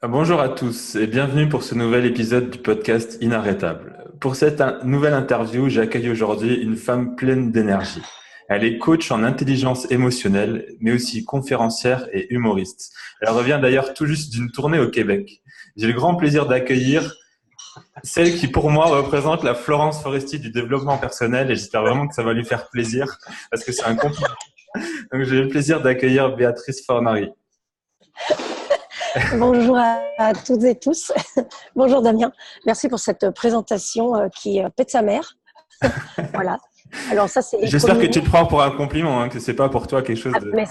Bonjour à tous et bienvenue pour ce nouvel épisode du podcast Inarrêtable. Pour cette nouvelle interview, j'accueille aujourd'hui une femme pleine d'énergie. Elle est coach en intelligence émotionnelle, mais aussi conférencière et humoriste. Elle revient d'ailleurs tout juste d'une tournée au Québec. J'ai le grand plaisir d'accueillir celle qui, pour moi, représente la Florence Foresti du développement personnel et j'espère vraiment que ça va lui faire plaisir parce que c'est un compliment. Donc, j'ai le plaisir d'accueillir Béatrice Fornari. Bonjour à toutes et tous. Bonjour Damien. Merci pour cette présentation qui pète sa mère. Voilà. Alors ça, c'est les J'espère que premiers tu mots. le prends pour un compliment, que c'est pas pour toi quelque chose Ah, de... mais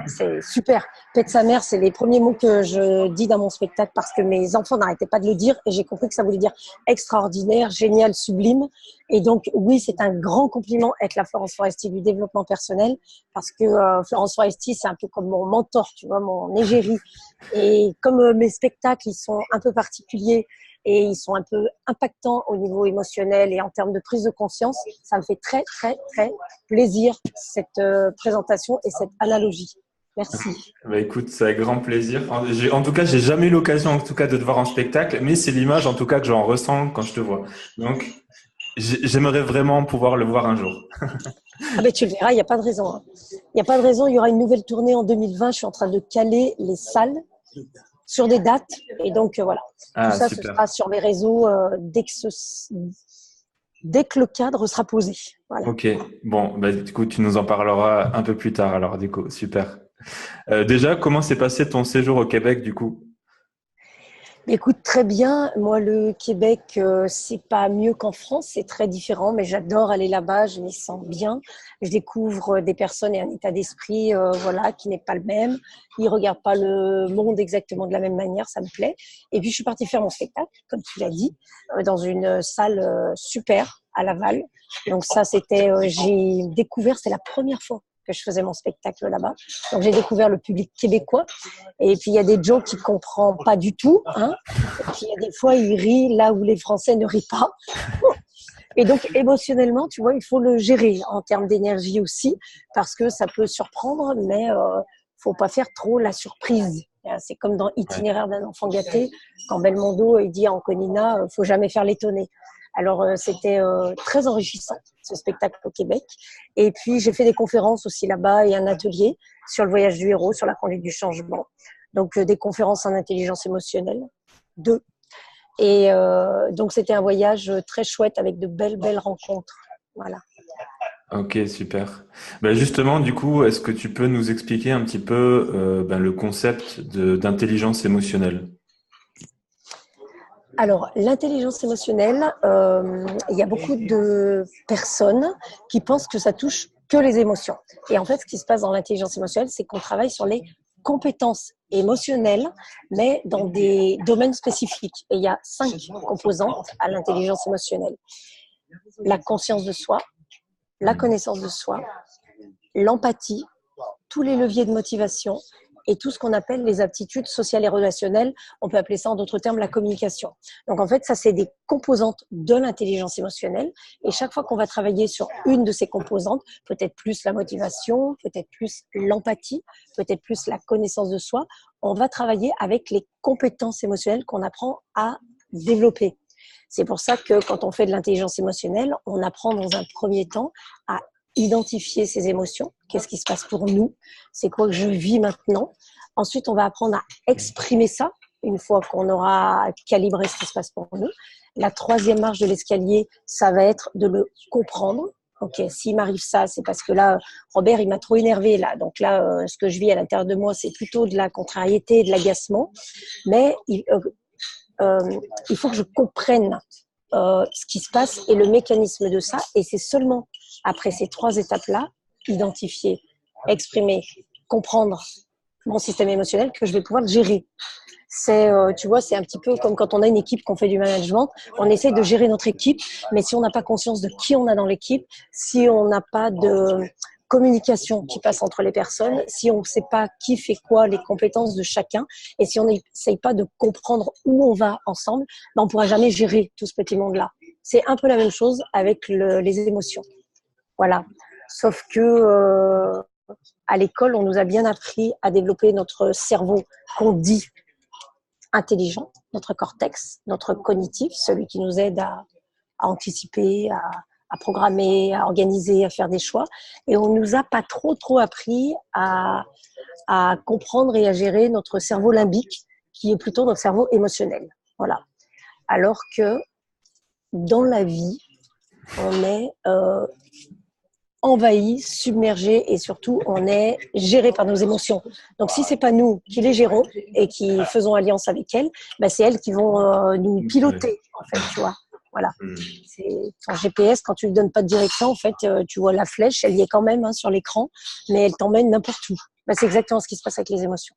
c'est super. Pète sa mère, c'est les premiers mots que je dis dans mon spectacle parce que mes enfants n'arrêtaient pas de le dire et j'ai compris que ça voulait dire extraordinaire, génial, sublime. Et donc oui, c'est un grand compliment être la Florence Foresti du développement personnel parce que Florence Foresti, c'est un peu comme mon mentor, tu vois, mon égérie. Et comme mes spectacles, ils sont un peu particuliers et ils sont un peu impactants au niveau émotionnel et en termes de prise de conscience, ça me fait très, très, très plaisir cette présentation et cette analogie. Merci. Bah écoute, c'est avec grand plaisir. En tout cas, j'ai jamais eu l'occasion en tout cas de te voir en spectacle, mais c'est l'image en tout cas que j'en ressens quand je te vois. Donc, j'aimerais vraiment pouvoir le voir un jour. Ah ben tu le verras, il n'y a pas de raison. Hein. Il n'y a pas de raison, il y aura une nouvelle tournée en 2020. Je suis en train de caler les salles sur des dates. Et donc voilà, tout Ah, ça, ce sera super. sur les réseaux dès que le cadre sera posé. Voilà. Ok. Bon, bah du coup, tu nous en parleras un peu plus tard. Alors, du coup, super. Déjà, comment s'est passé ton séjour au Québec, du coup? Écoute, très bien. Moi, le Québec, c'est pas mieux qu'en France, c'est très différent, mais j'adore aller là-bas, je m'y sens bien. Je découvre des personnes et un état d'esprit, voilà, qui n'est pas le même. Ils regardent pas le monde exactement de la même manière, ça me plaît. Et puis, je suis partie faire mon spectacle, comme tu l'as dit, dans une salle super à Laval. Donc ça, c'était, j'ai découvert, c'est la première fois que je faisais mon spectacle là-bas. Donc j'ai découvert le public québécois. Et puis il y a des jokes qu'il comprend pas du tout, hein. Et puis il y a des fois il rit là où les Français ne rient pas. Et donc émotionnellement, tu vois, il faut le gérer en termes d'énergie aussi, parce que ça peut surprendre, mais faut pas faire trop la surprise. C'est comme dans Ouais. Itinéraire d'un enfant gâté, quand Belmondo il dit à Anconina, faut jamais faire l'étonné. Alors c'était très enrichissant ce spectacle au Québec. Et puis j'ai fait des conférences aussi là-bas et un atelier sur le voyage du héros, sur la conduite du changement. Donc des conférences en intelligence émotionnelle, deux. Et donc c'était un voyage très chouette avec de belles, belles rencontres. Voilà. Ok, super. Ben justement, du coup, est-ce que tu peux nous expliquer un petit peu le concept d'intelligence émotionnelle? Alors, l'intelligence émotionnelle, il y a beaucoup de personnes qui pensent que ça touche que les émotions. Et en fait, ce qui se passe dans l'intelligence émotionnelle, c'est qu'on travaille sur les compétences émotionnelles, mais dans des domaines spécifiques. Et il y a 5 composantes à l'intelligence émotionnelle. La conscience de soi, la connaissance de soi, l'empathie, tous les leviers de motivation et tout ce qu'on appelle les aptitudes sociales et relationnelles. On peut appeler ça en d'autres termes la communication. Donc en fait, ça c'est des composantes de l'intelligence émotionnelle et chaque fois qu'on va travailler sur une de ces composantes, peut-être plus la motivation, peut-être plus l'empathie, peut-être plus la connaissance de soi, on va travailler avec les compétences émotionnelles qu'on apprend à développer. C'est pour ça que quand on fait de l'intelligence émotionnelle, on apprend dans un premier temps à identifier ses émotions, qu'est-ce qui se passe pour nous, c'est quoi que je vis maintenant. Ensuite, on va apprendre à exprimer ça une fois qu'on aura calibré ce qui se passe pour nous. La troisième marche de l'escalier, ça va être de le comprendre. Ok, s'il m'arrive ça, c'est parce que là, Robert, il m'a trop énervé là. Donc là, ce que je vis à l'intérieur de moi, c'est plutôt de la contrariété, de l'agacement. Mais il faut que je comprenne ce qui se passe et le mécanisme de ça. Et c'est seulement après ces 3 étapes-là, identifier, exprimer, comprendre mon système émotionnel, que je vais pouvoir le gérer. C'est, tu vois, c'est un petit peu comme quand on a une équipe, qu'on fait du management, on essaie de gérer notre équipe, mais si on n'a pas conscience de qui on a dans l'équipe, si on n'a pas de communication qui passe entre les personnes, si on ne sait pas qui fait quoi, les compétences de chacun, et si on n'essaye pas de comprendre où on va ensemble, ben on ne pourra jamais gérer tout ce petit monde-là. C'est un peu la même chose avec les émotions. Voilà. Sauf que à l'école, on nous a bien appris à développer notre cerveau qu'on dit intelligent, notre cortex, notre cognitif, celui qui nous aide à anticiper, à programmer, à organiser, à faire des choix. Et on nous a pas trop appris à comprendre et à gérer notre cerveau limbique, qui est plutôt notre cerveau émotionnel. Voilà. Alors que dans la vie, on est envahi, submergé et surtout on est géré par nos émotions. Donc si c'est pas nous qui les gérons et qui faisons alliance avec elles, bah, c'est elles qui vont nous piloter en fait, tu vois. Voilà. C'est ton GPS, quand tu lui donnes pas de direction, en fait, tu vois la flèche, elle y est quand même sur l'écran, mais elle t'emmène n'importe où. Bah, c'est exactement ce qui se passe avec les émotions.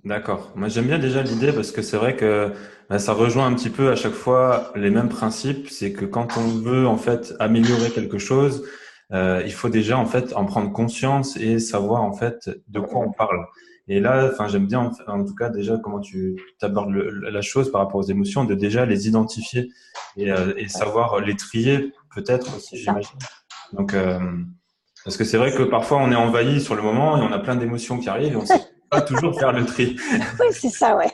D'accord. Moi, j'aime bien déjà l'idée parce que c'est vrai que ça rejoint un petit peu à chaque fois les mêmes principes. C'est que quand on veut en fait améliorer quelque chose, il faut déjà en fait en prendre conscience et savoir en fait de quoi on parle. Et là, enfin, j'aime bien en tout cas déjà comment tu abordes la chose par rapport aux émotions, de déjà les identifier et savoir les trier peut-être aussi, C'est ça. j'imagine. Donc, parce que c'est vrai que parfois on est envahi sur le moment et on a plein d'émotions qui arrivent et on sait pas toujours faire le tri. Oui, c'est ça, ouais.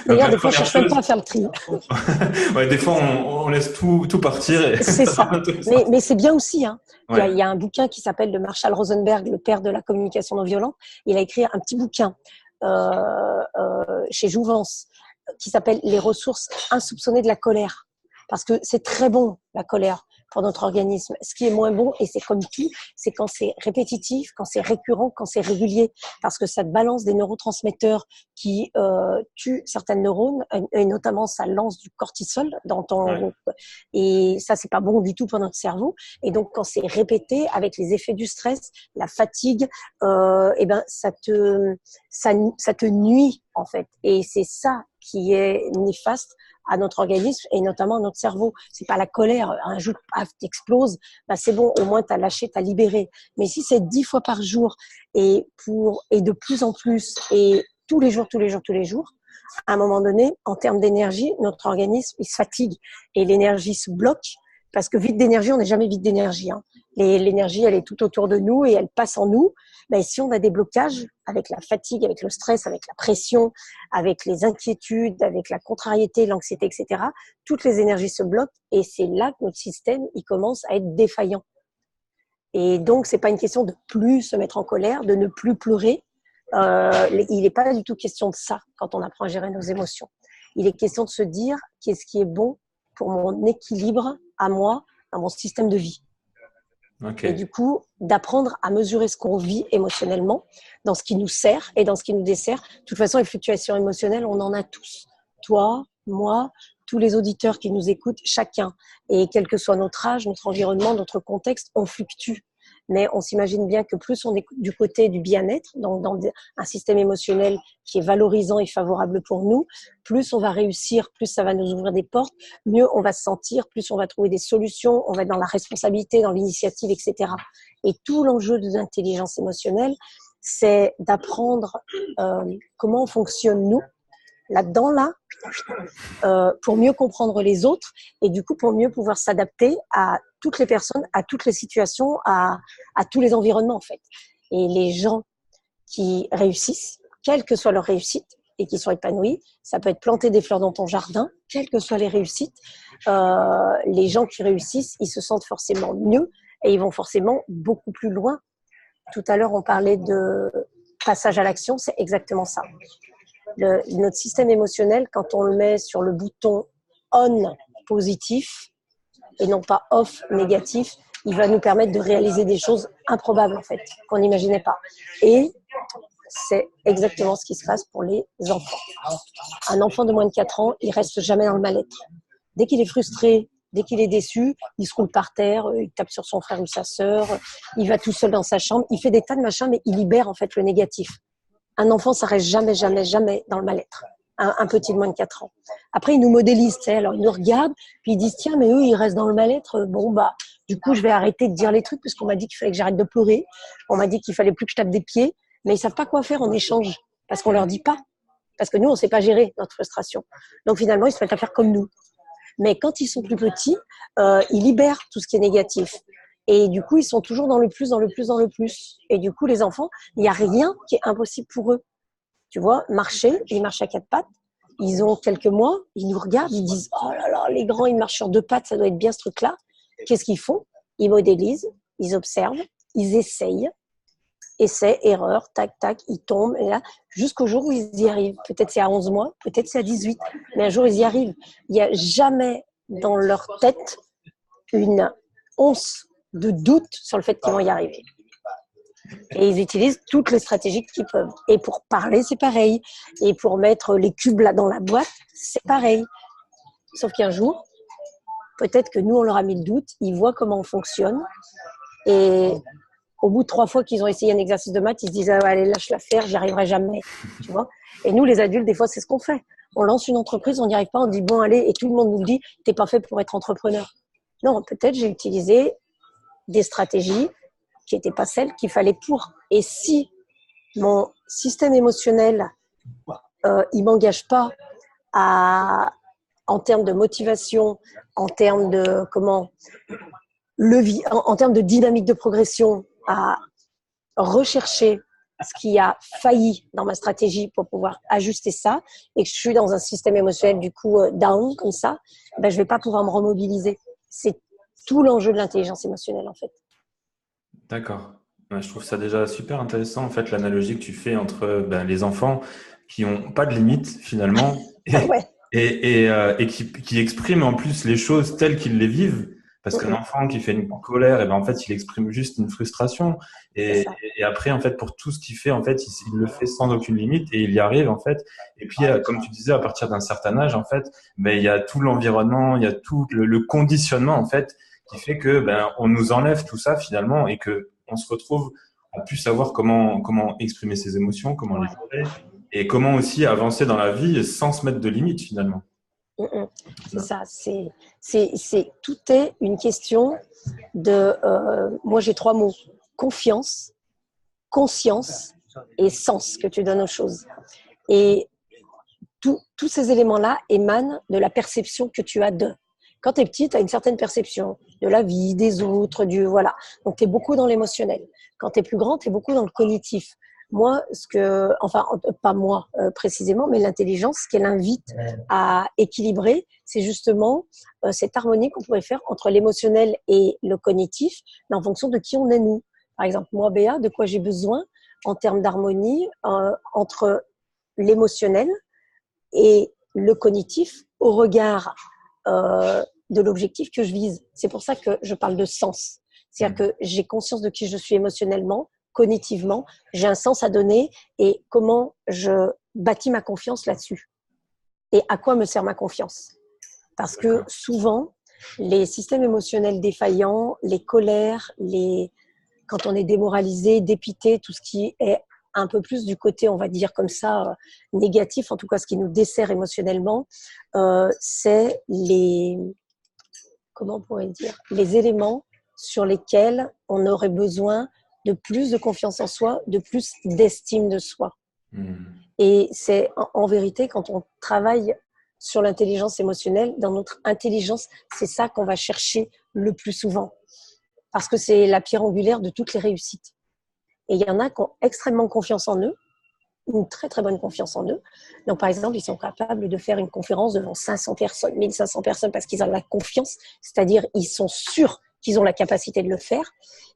Donc D'ailleurs, la des fois, je première cherche même chose, pas à faire le tri. ouais, des fois on laisse tout partir et C'est ça va ça. dans tous les sens. Mais c'est bien aussi. Hein. Ouais, Il y a un bouquin qui s'appelle de Marshall Rosenberg, le père de la communication non violente. Il a écrit un petit bouquin chez Jouvence qui s'appelle Les ressources insoupçonnées de la colère. Parce que c'est très bon, la colère, pour notre organisme. Ce qui est moins bon, et c'est comme tout, c'est quand c'est répétitif, quand c'est récurrent, quand c'est régulier. Parce que ça te balance des neurotransmetteurs qui tuent certaines neurones, et notamment ça lance du cortisol dans ouais, ton... Et ça, c'est pas bon du tout pour notre cerveau. Et donc, quand c'est répété, avec les effets du stress, la fatigue, eh ben, ça te nuit, en fait. Et c'est ça qui est néfaste à notre organisme et notamment à notre cerveau. C'est pas la colère, un jour, paf, t'exploses, bah c'est bon, au moins t'as lâché, t'as libéré. Mais si c'est 10 fois par jour et de plus en plus et tous les jours, à un moment donné, en termes d'énergie, notre organisme, il se fatigue et l'énergie se bloque parce que vide d'énergie, on n'est jamais vide d'énergie. Hein. L'énergie, elle est tout autour de nous et elle passe en nous. Ben, si on a des blocages avec la fatigue, avec le stress, avec la pression, avec les inquiétudes, avec la contrariété, l'anxiété, etc., toutes les énergies se bloquent et c'est là que notre système, il commence à être défaillant. Et donc, c'est pas une question de plus se mettre en colère, de ne plus pleurer. Il n'est pas du tout question de ça quand on apprend à gérer nos émotions. Il est question de se dire qu'est-ce qui est bon pour mon équilibre à moi, dans mon système de vie. ok, Et du coup, d'apprendre à mesurer ce qu'on vit émotionnellement, dans ce qui nous sert et dans ce qui nous dessert. De toute façon, les fluctuations émotionnelles, on en a tous. Toi, moi, tous les auditeurs qui nous écoutent, chacun. Et quel que soit notre âge, notre environnement, notre contexte, on fluctue. Mais on s'imagine bien que plus on est du côté du bien-être, donc dans un système émotionnel qui est valorisant et favorable pour nous, plus on va réussir, plus ça va nous ouvrir des portes, mieux on va se sentir, plus on va trouver des solutions, on va être dans la responsabilité, dans l'initiative, etc. Et tout l'enjeu de l'intelligence émotionnelle, c'est d'apprendre comment on fonctionne nous, là-dedans, pour mieux comprendre les autres et du coup pour mieux pouvoir s'adapter à toutes les personnes, à toutes les situations, à tous les environnements en fait. Et les gens qui réussissent, quelle que soit leur réussite et qui sont épanouis, ça peut être planter des fleurs dans ton jardin, quelles que soient les réussites, les gens qui réussissent, ils se sentent forcément mieux et ils vont forcément beaucoup plus loin. Tout à l'heure, on parlait de passage à l'action, c'est exactement ça. Notre système émotionnel, quand on le met sur le bouton on positif et non pas off négatif, il va nous permettre de réaliser des choses improbables en fait, qu'on n'imaginait pas. Et c'est exactement ce qui se passe pour les enfants. Un enfant de moins de 4 ans, il reste jamais dans le mal-être. Dès qu'il est frustré, dès qu'il est déçu, il se roule par terre, il tape sur son frère ou sa sœur, il va tout seul dans sa chambre, il fait des tas de machins, mais il libère en fait le négatif. Un enfant, ça reste jamais dans le mal-être. Un petit de moins de 4 ans. Après, ils nous modélisent, tu sais, alors ils nous regardent, puis ils disent, tiens, mais eux, ils restent dans le mal-être. Bon, bah, du coup, je vais arrêter de dire les trucs, parce qu'on m'a dit qu'il fallait que j'arrête de pleurer. On m'a dit qu'il fallait plus que je tape des pieds. Mais ils savent pas quoi faire en échange, parce qu'on leur dit pas. Parce que nous, on sait pas gérer notre frustration. Donc, finalement, ils se mettent à faire comme nous. Mais quand ils sont plus petits, ils libèrent tout ce qui est négatif. Et du coup, ils sont toujours dans le plus. Et du coup, les enfants, il n'y a rien qui est impossible pour eux. Tu vois, marcher, ils marchent à 4 pattes. Ils ont quelques mois, ils nous regardent, ils disent « Oh là là, les grands, ils marchent sur 2 pattes, ça doit être bien ce truc-là. » Qu'est-ce qu'ils font? Ils modélisent, ils observent, ils essayent. Essai, erreur, tac, tac, ils tombent, et là, jusqu'au jour où ils y arrivent. Peut-être c'est à 11 mois, peut-être c'est à 18, mais un jour ils y arrivent. Il n'y a jamais dans leur tête une once de doute sur le fait qu'ils vont y arriver. Et ils utilisent toutes les stratégies qu'ils peuvent. Et pour parler, c'est pareil. Et pour mettre les cubes là dans la boîte, c'est pareil. Sauf qu'un jour, peut-être que nous, on leur a mis le doute, ils voient comment on fonctionne, et au bout de 3 fois qu'ils ont essayé un exercice de maths, ils se disent « Ah, allez, lâche l'affaire, j'y arriverai jamais. » Tu vois. Et nous, les adultes, des fois, c'est ce qu'on fait. On lance une entreprise, on n'y arrive pas, on dit « Bon, allez », et tout le monde nous dit « T'es pas fait pour être entrepreneur. » Non, peut-être j'ai utilisé des stratégies qui n'étaient pas celles qu'il fallait pour. Et si mon système émotionnel, il m'engage pas en termes de motivation, en termes de en termes de dynamique de progression, à rechercher ce qui a failli dans ma stratégie pour pouvoir ajuster ça, et que je suis dans un système émotionnel du coup down comme ça, ben je vais pas pouvoir me remobiliser. C'est tout l'enjeu de l'intelligence émotionnelle en fait. D'accord. Ouais, je trouve ça déjà super intéressant, en fait, l'analogie que tu fais entre les enfants qui n'ont pas de limites finalement Ouais. et qui expriment en plus les choses telles qu'ils les vivent. Parce qu'un enfant qui fait une colère, et ben en fait, il exprime juste une frustration. Et après, en fait, pour tout ce qu'il fait, en fait, il le fait sans aucune limite et il y arrive, en fait. Et puis, comme tu disais, à partir d'un certain âge, en fait, il y a tout l'environnement, il y a tout le conditionnement, en fait, qui fait que on nous enlève tout ça finalement et que on se retrouve à plus savoir comment exprimer ses émotions, comment les gérer et comment aussi avancer dans la vie sans se mettre de limites finalement. C'est ça, tout est une question de, moi j'ai 3 mots, confiance, conscience et sens que tu donnes aux choses. Et tous ces éléments-là émanent de la perception que tu as d'eux. Quand tu es petit, tu as une certaine perception de la vie, des autres, voilà. Donc tu es beaucoup dans l'émotionnel. Quand tu es plus grand, tu es beaucoup dans le cognitif. Moi, pas moi précisément, mais l'intelligence, ce qu'elle invite à équilibrer, c'est justement cette harmonie qu'on pourrait faire entre l'émotionnel et le cognitif, mais en fonction de qui on est nous. Par exemple, moi, Béa, de quoi j'ai besoin en termes d'harmonie entre l'émotionnel et le cognitif au regard de l'objectif que je vise. C'est pour ça que je parle de sens. C'est-à-dire que j'ai conscience de qui je suis émotionnellement, cognitivement, j'ai un sens à donner et comment je bâtis ma confiance là-dessus. Et à quoi me sert ma confiance? Parce que souvent, les systèmes émotionnels défaillants, les colères, quand on est démoralisé, dépité, tout ce qui est un peu plus du côté, on va dire comme ça, négatif, en tout cas ce qui nous dessert émotionnellement, c'est comment on pourrait dire, les éléments sur lesquels on aurait besoin de plus de confiance en soi, de plus d'estime de soi. Et c'est en vérité, quand on travaille sur l'intelligence émotionnelle, dans notre intelligence, c'est ça qu'on va chercher le plus souvent. Parce que c'est la pierre angulaire de toutes les réussites. Et il y en a qui ont extrêmement confiance en eux, une très très bonne confiance en eux. Donc par exemple, ils sont capables de faire une conférence devant 500 personnes, 1500 personnes parce qu'ils ont la confiance, c'est-à-dire ils sont sûrs qu'ils ont la capacité de le faire.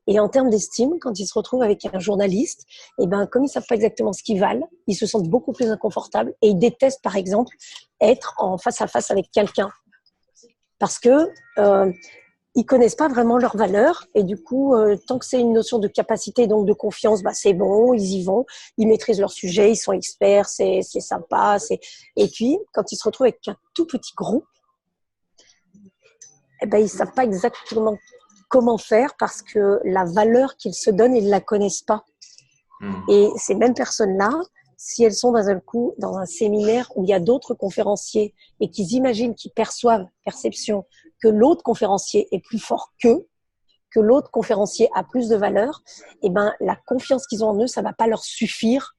Et en termes d'estime, quand ils se retrouvent avec un journaliste, comme ils savent pas exactement ce qu'ils valent, ils se sentent beaucoup plus inconfortables et ils détestent par exemple être en face à face avec quelqu'un parce que ils connaissent pas vraiment leurs valeurs et du coup, tant que c'est une notion de capacité, donc de confiance, c'est bon, ils y vont, ils maîtrisent leur sujet, ils sont experts, c'est sympa. Et puis, quand ils se retrouvent avec un tout petit groupe, ils savent pas exactement comment faire parce que la valeur qu'ils se donnent, ils la connaissent pas. Et ces mêmes personnes-là, si elles sont d'un coup dans un séminaire où il y a d'autres conférenciers et qu'ils imaginent, qu'ils perception, que l'autre conférencier est plus fort qu'eux, que l'autre conférencier a plus de valeur, la confiance qu'ils ont en eux, ça va pas leur suffire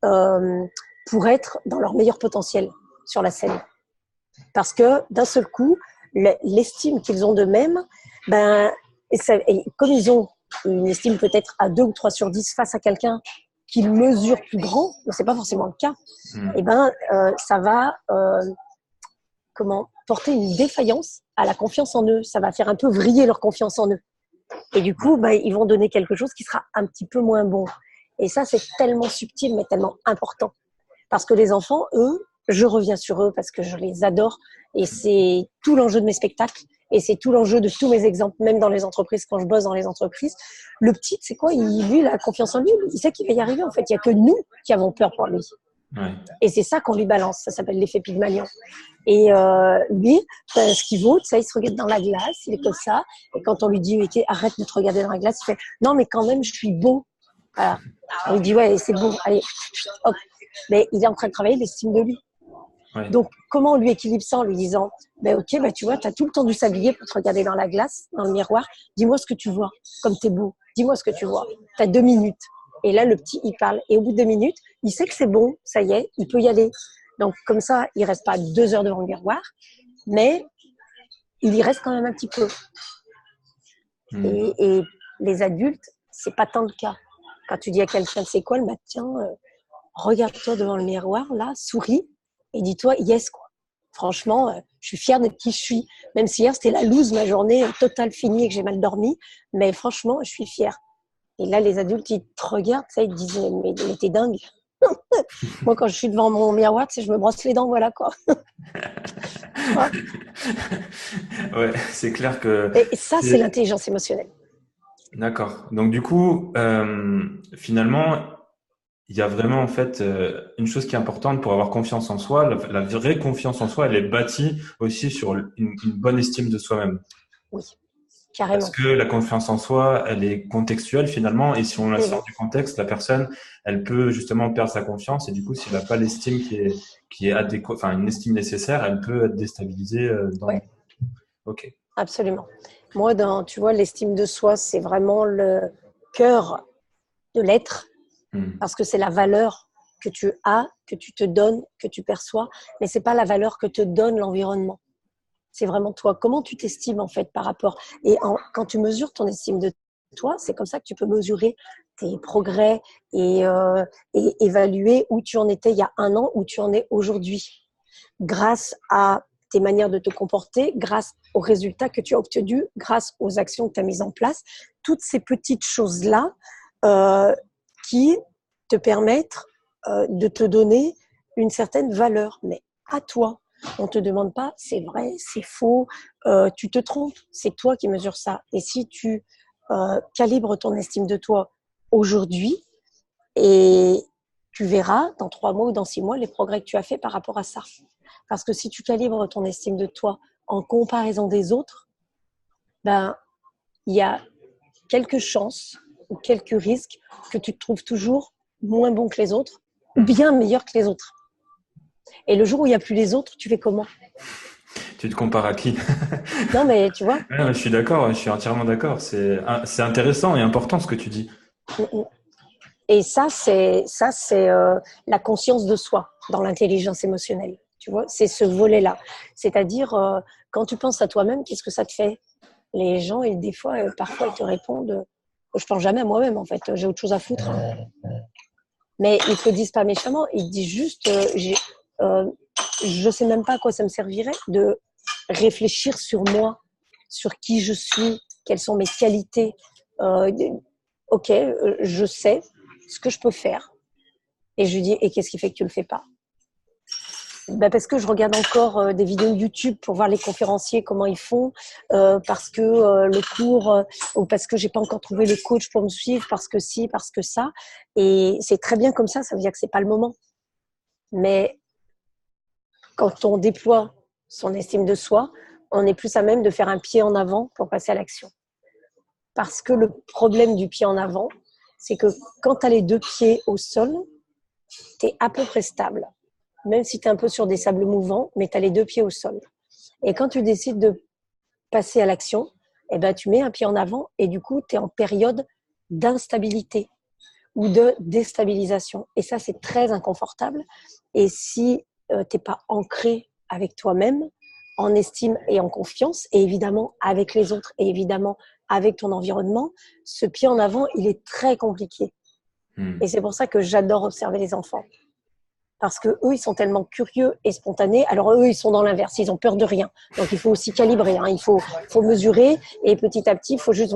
pour être dans leur meilleur potentiel sur la scène. Parce que d'un seul coup, l'estime qu'ils ont d'eux-mêmes, et comme ils ont une estime peut-être à 2 ou 3 sur 10 face à quelqu'un qu'ils mesurent plus grand, mais c'est pas forcément le cas, et ça va porter une défaillance à la confiance en eux. Ça va faire un peu vriller leur confiance en eux. Et du coup, ils vont donner quelque chose qui sera un petit peu moins bon. Et ça, c'est tellement subtil, mais tellement important. Parce que les enfants, eux, je reviens sur eux parce que je les adore. Et c'est tout l'enjeu de mes spectacles. Et c'est tout l'enjeu de tous mes exemples, même dans les entreprises, quand je bosse dans les entreprises. Le petit, c'est quoi? Lui, il a confiance en lui. Il sait qu'il va y arriver. En fait, il n'y a que nous qui avons peur pour lui. Ouais. Et c'est ça qu'on lui balance. Ça s'appelle l'effet Pygmalion. Et lui, ce qu'il vaut, ça, il se regarde dans la glace, il est comme ça. Et quand on lui dit arrête de te regarder dans la glace, il fait non, mais quand même, je suis beau. Voilà. On lui dit ouais, c'est beau. Allez, hop. Mais il est en train de travailler l'estime de lui. Ouais. Donc, comment on lui équilibre ça en lui disant ok, tu vois, tu as tout le temps dû s'habiller pour te regarder dans la glace, dans le miroir. Dis-moi ce que tu vois, comme t'es beau. Dis-moi ce que tu vois. Tu as 2 minutes. Et là, le petit, il parle. Et au bout de 2 minutes, il sait que c'est bon, ça y est, il peut y aller. Donc, comme ça, il ne reste pas 2 heures devant le miroir, mais il y reste quand même un petit peu. Et les adultes, ce n'est pas tant le cas. Quand tu dis à quelqu'un de c'est quoi, tiens, regarde-toi devant le miroir, là, souris, et dis-toi yes, quoi. Franchement, je suis fière d'être qui je suis. Même si hier, c'était la loose, ma journée totale finie et que j'ai mal dormi. Mais franchement, je suis fière. Et là, les adultes, ils te regardent, ça, ils te disent mais t'es dingue. Moi, quand je suis devant mon miroir, je me brosse les dents, voilà quoi. Ouais, c'est clair que… Et ça, c'est l'intelligence émotionnelle. D'accord. Donc du coup, finalement, il y a vraiment en fait une chose qui est importante pour avoir confiance en soi. La vraie confiance en soi, elle est bâtie aussi sur une bonne estime de soi-même. Oui. Carrément. Parce que la confiance en soi, elle est contextuelle finalement, et si on la sort du contexte, la personne, elle peut justement perdre sa confiance, et du coup, s'il n'a pas l'estime qui est adéquate, enfin une estime nécessaire, elle peut être déstabilisée dans. Ouais. Ok. Absolument. Moi, tu vois, l'estime de soi, c'est vraiment le cœur de l'être, parce que c'est la valeur que tu as, que tu te donnes, que tu perçois, mais c'est pas la valeur que te donne l'environnement. C'est vraiment toi. Comment tu t'estimes en fait par rapport… Et quand tu mesures ton estime de toi, c'est comme ça que tu peux mesurer tes progrès et évaluer où tu en étais il y a 1 an, où tu en es aujourd'hui. Grâce à tes manières de te comporter, grâce aux résultats que tu as obtenus, grâce aux actions que tu as mises en place. Toutes ces petites choses-là qui te permettent de te donner une certaine valeur, mais à toi. On ne te demande pas, c'est vrai, c'est faux, tu te trompes, c'est toi qui mesures ça. Et si tu calibres ton estime de toi aujourd'hui, et tu verras dans 3 mois ou dans 6 mois les progrès que tu as fait par rapport à ça. Parce que si tu calibres ton estime de toi en comparaison des autres, il y a quelques chances ou quelques risques que tu te trouves toujours moins bon que les autres ou bien meilleur que les autres. Et le jour où il n'y a plus les autres, tu fais comment ? Tu te compares à qui ? Non, mais tu vois. Je suis d'accord, je suis entièrement d'accord. C'est intéressant et important ce que tu dis. Et ça, c'est la conscience de soi dans l'intelligence émotionnelle. Tu vois, c'est ce volet-là. C'est-à-dire, quand tu penses à toi-même, qu'est-ce que ça te fait ? Les gens, et des fois, parfois, ils te répondent je pense jamais à moi-même, en fait. J'ai autre chose à foutre. Mais ils te le disent pas méchamment. Ils te disent juste je sais même pas à quoi ça me servirait de réfléchir sur moi, sur qui je suis, quelles sont mes qualités. Ok, je sais ce que je peux faire. Et je lui dis, et qu'est-ce qui fait que tu le fais pas ? Parce que je regarde encore des vidéos YouTube pour voir les conférenciers, comment ils font, parce que le cours, ou parce que j'ai pas encore trouvé le coach pour me suivre, parce que si, parce que ça. Et c'est très bien comme ça veut dire que c'est pas le moment. Mais quand on déploie son estime de soi, on est plus à même de faire un pied en avant pour passer à l'action. Parce que le problème du pied en avant, c'est que quand tu as les 2 pieds au sol, tu es à peu près stable. Même si tu es un peu sur des sables mouvants, mais tu as les 2 pieds au sol. Et quand tu décides de passer à l'action, tu mets un pied en avant et du coup, tu es en période d'instabilité ou de déstabilisation. Et ça, c'est très inconfortable. Et si tu n'es pas ancré avec toi-même, en estime et en confiance, et évidemment avec les autres, et évidemment avec ton environnement, ce pied en avant, il est très compliqué. Et c'est pour ça que j'adore observer les enfants. Parce que eux, ils sont tellement curieux et spontanés. Alors eux, ils sont dans l'inverse, ils ont peur de rien. Donc il faut aussi calibrer, hein. Il faut mesurer et petit à petit, il faut juste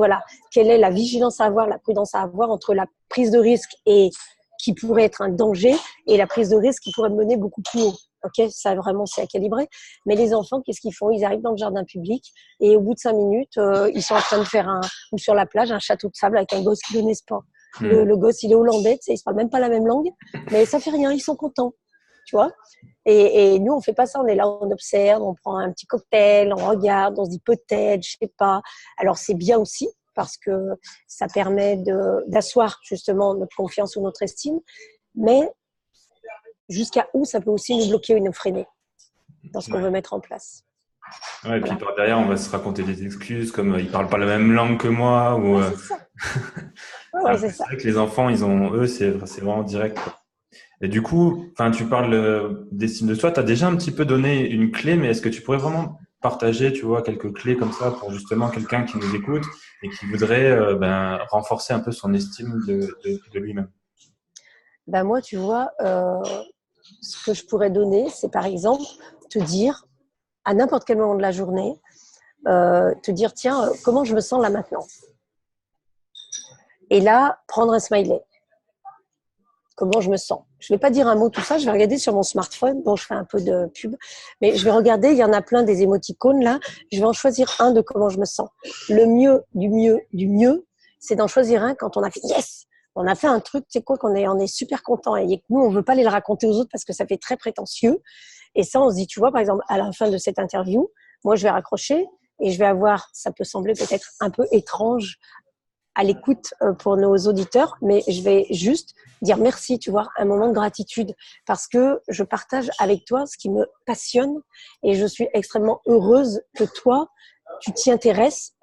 quelle est la vigilance à avoir, la prudence à avoir entre la prise de risque et qui pourrait être un danger et la prise de risque qui pourrait mener beaucoup plus haut. Ok, ça vraiment c'est à calibrer. Mais les enfants, qu'est-ce qu'ils font? Ils arrivent dans le jardin public et au bout de 5 minutes, ils sont en train de faire ou sur la plage un château de sable avec un gosse qui ne connaissent pas. Le gosse, il est hollandais, tu sais, ils se parlent même pas la même langue, mais ça fait rien, ils sont contents, tu vois. Et nous, on fait pas ça, on est là, on observe, on prend un petit cocktail, on regarde, on se dit peut-être, je sais pas. Alors c'est bien aussi parce que ça permet d'asseoir justement notre confiance ou notre estime, mais jusqu'à où ça peut aussi nous bloquer ou nous freiner dans ce qu'on veut mettre en place. Ouais, et puis par derrière, on va se raconter des excuses comme ils parlent pas la même langue que moi. Ou, c'est ça. Ouais, c'est ça. vrai que les enfants, eux, c'est vraiment direct, quoi. Et du coup, tu parles d'estime de soi. Tu as déjà un petit peu donné une clé, mais est-ce que tu pourrais vraiment partager, tu vois, quelques clés comme ça pour justement quelqu'un qui nous écoute et qui voudrait renforcer un peu son estime de lui-même? Ben moi, tu vois, ce que je pourrais donner, c'est par exemple te dire, à n'importe quel moment de la journée, te dire, tiens, comment je me sens là maintenant? Et là, prendre un smiley. Comment je me sens? Je ne vais pas dire un mot, tout ça. Je vais regarder sur mon smartphone. Bon, je fais un peu de pub. Mais je vais regarder. Il y en a plein des émoticônes là. Je vais en choisir un de comment je me sens. Le mieux, du mieux, c'est d'en choisir un quand on a fait yes! On a fait un truc, tu sais quoi, on est super content. Et que nous, on ne veut pas aller le raconter aux autres parce que ça fait très prétentieux. Et ça, on se dit, tu vois, par exemple, à la fin de cette interview, moi, je vais raccrocher et je vais avoir, ça peut sembler peut-être un peu étrange à l'écoute pour nos auditeurs, mais je vais juste dire merci, tu vois, un moment de gratitude parce que je partage avec toi ce qui me passionne et je suis extrêmement heureuse que toi, tu t'y intéresses,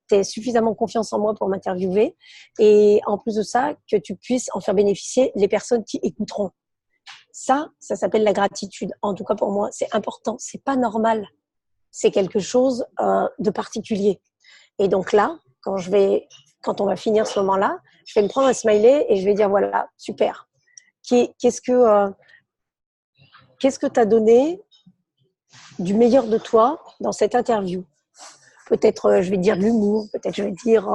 tu aies suffisamment confiance en moi pour m'interviewer et en plus de ça, que tu puisses en faire bénéficier les personnes qui écouteront. Ça s'appelle la gratitude. En tout cas, pour moi, c'est important. C'est pas normal. C'est quelque chose de particulier. Et donc là, quand on va finir ce moment-là, je vais me prendre un smiley et je vais dire voilà, super. Qu'est-ce que tu as donné du meilleur de toi dans cette interview? Peut-être je vais dire de l'humour, peut-être je vais dire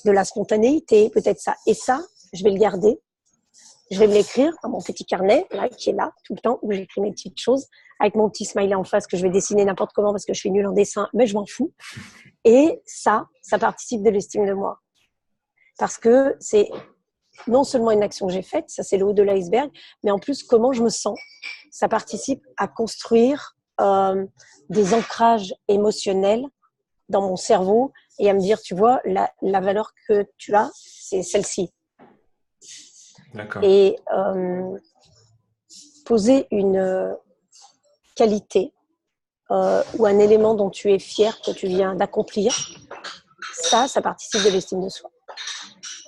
de la spontanéité, peut-être ça. Et ça, je vais le garder. Je vais me l'écrire dans mon petit carnet, là, qui est là, tout le temps, où j'écris mes petites choses, avec mon petit smiley en face que je vais dessiner n'importe comment parce que je suis nulle en dessin, mais je m'en fous. Et ça participe de l'estime de moi. Parce que c'est non seulement une action que j'ai faite, ça c'est le haut de l'iceberg, mais en plus comment je me sens. Ça participe à construire des ancrages émotionnels dans mon cerveau et à me dire, tu vois, la valeur que tu as, c'est celle-ci. D'accord. Et poser une qualité ou un élément dont tu es fier, que tu viens d'accomplir, ça participe de l'estime de soi.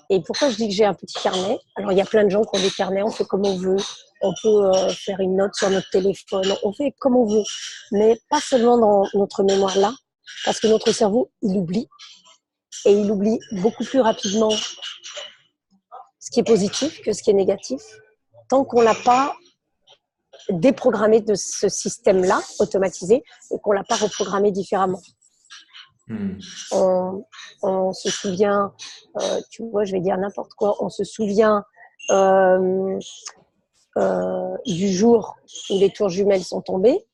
Et pourquoi je dis que j'ai un petit carnet? Alors, il y a plein de gens qui ont des carnets, on fait comme on veut. On peut faire une note sur notre téléphone, on fait comme on veut. Mais pas seulement dans notre mémoire là, parce que notre cerveau, il oublie. Et il oublie beaucoup plus rapidement ce qui est positif que ce qui est négatif. Tant qu'on ne l'a pas déprogrammé de ce système-là, automatisé, et qu'on ne l'a pas reprogrammé différemment. On se souvient, tu vois, je vais dire n'importe quoi, on se souvient du jour où les tours jumelles sont tombées.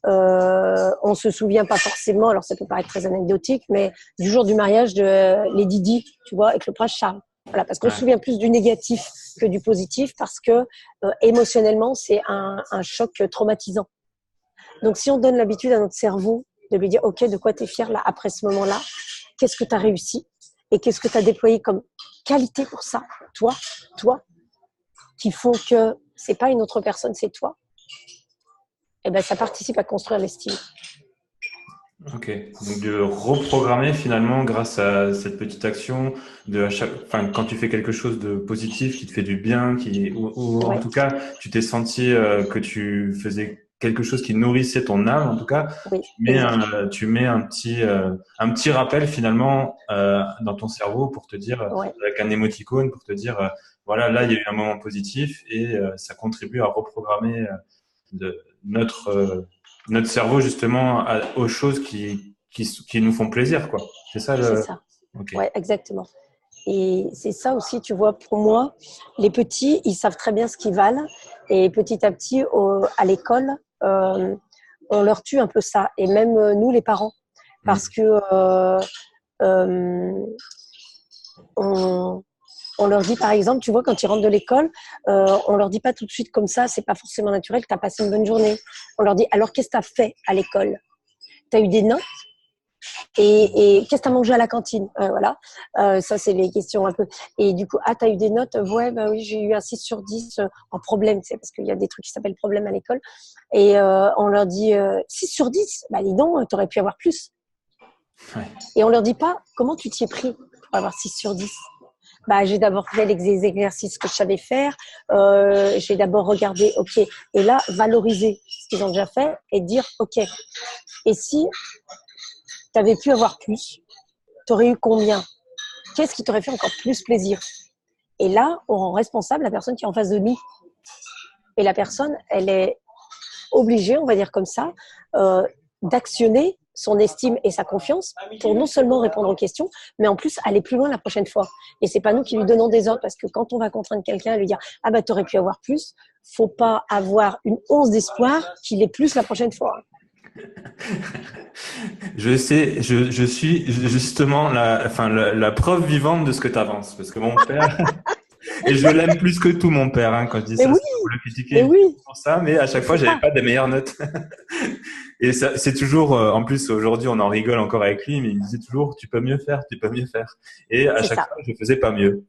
On se souvient pas forcément, alors ça peut paraître très anecdotique, mais du jour du mariage de Lady Di, tu vois, avec le prince Charles. Voilà, parce qu'on se souvient plus du négatif que du positif, parce que émotionnellement, c'est un choc traumatisant. Donc, si on donne l'habitude à notre cerveau de lui dire, OK, de quoi tu es fier là, après ce moment-là? Qu'est-ce que tu as réussi? Et qu'est-ce que tu as déployé comme qualité pour ça? Toi, qui font que c'est pas une autre personne, c'est toi. Et ben, ça participe à construire l'estime. Ok, donc de reprogrammer finalement grâce à cette petite action quand tu fais quelque chose de positif qui te fait du bien, ou en tout cas tu t'es senti que tu faisais quelque chose qui nourrissait ton âme, en tout cas, Oui, tu mets un petit rappel finalement dans ton cerveau pour te dire, ouais, avec un émoticône, pour te dire, voilà, là, il y a eu un moment positif et ça contribue à reprogrammer de notre cerveau justement aux choses qui nous font plaisir, quoi. C'est ça c'est le. ça. Ok. Ouais, exactement. Et c'est ça aussi, tu vois, pour moi, les petits, ils savent très bien ce qu'ils valent. Et petit à petit, à l'école, on leur tue un peu ça. Et même nous, les parents. Mm. Parce que euh, on, on leur dit, par exemple, tu vois, quand ils rentrent de l'école, on leur dit pas tout de suite comme ça, c'est pas forcément naturel, que tu as passé une bonne journée. On leur dit, alors qu'est-ce que tu as fait à l'école? Tu as eu des notes? Et qu'est-ce que tu as mangé à la cantine? Voilà. Ça, c'est les questions un peu. Et du coup, tu as eu des notes? Ouais, bah oui, j'ai eu un 6 sur 10 en problème, tu sais, parce qu'il y a des trucs qui s'appellent problème à l'école. Et on leur dit 6 sur 10? Bah, dis donc, tu aurais pu avoir plus. Ouais. Et on leur dit pas comment tu t'y es pris pour avoir 6 sur 10. Bah, j'ai d'abord fait les exercices que je savais faire. J'ai d'abord regardé, OK. Et là, valoriser ce qu'ils ont déjà fait et dire, OK. Et si tu avais pu avoir plus, tu aurais eu combien? Qu'est-ce qui t'aurait fait encore plus plaisir? Et là, on rend responsable la personne qui est en face de nous. Et la personne, elle est obligée, on va dire comme ça, d'actionner son estime et sa confiance pour non seulement répondre aux questions, mais en plus aller plus loin la prochaine fois. Et c'est pas nous qui lui donnons des ordres, parce que quand on va contraindre quelqu'un à lui dire ah bah t'aurais pu avoir plus, faut pas avoir une once d'espoir qu'il ait plus la prochaine fois. Je sais, je suis justement la preuve vivante de ce que tu avances. Parce que mon père, et je l'aime plus que tout, mon père, hein, quand je dis Mais ça, oui, c'est pour le mais critiquer oui, pour ça, mais à mais chaque fois, c'est j'avais ça. pas des meilleures notes. Et ça, c'est toujours, en plus, aujourd'hui, on en rigole encore avec lui, mais il me disait toujours, tu peux mieux faire, tu peux mieux faire. Et à C'est chaque ça. fois, je faisais pas mieux.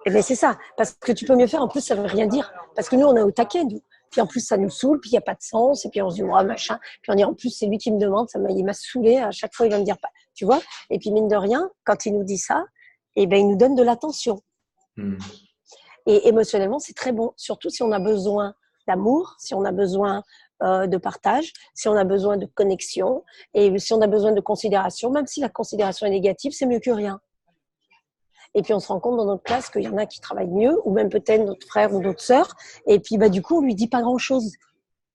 Et bien c'est ça, parce que tu peux mieux faire, en plus ça veut rien dire, parce que nous on est au taquet, nous. Puis en plus ça nous saoule, puis il n'y a pas de sens, et puis on se dit, oh machin, puis on dit, en plus c'est lui qui me demande, il m'a saoulé, à chaque fois il va me dire pas, tu vois. Et puis mine de rien, quand il nous dit ça, et ben il nous donne de l'attention. Hmm. Et émotionnellement c'est très bon, surtout si on a besoin d'amour, si on a besoin de partage, si on a besoin de connexion, et si on a besoin de considération, même si la considération est négative, c'est mieux que rien. Et puis on se rend compte dans notre classe qu'il y en a qui travaillent mieux, ou même peut-être notre frère ou notre sœur. Et puis bah, du coup, on lui dit pas grand-chose,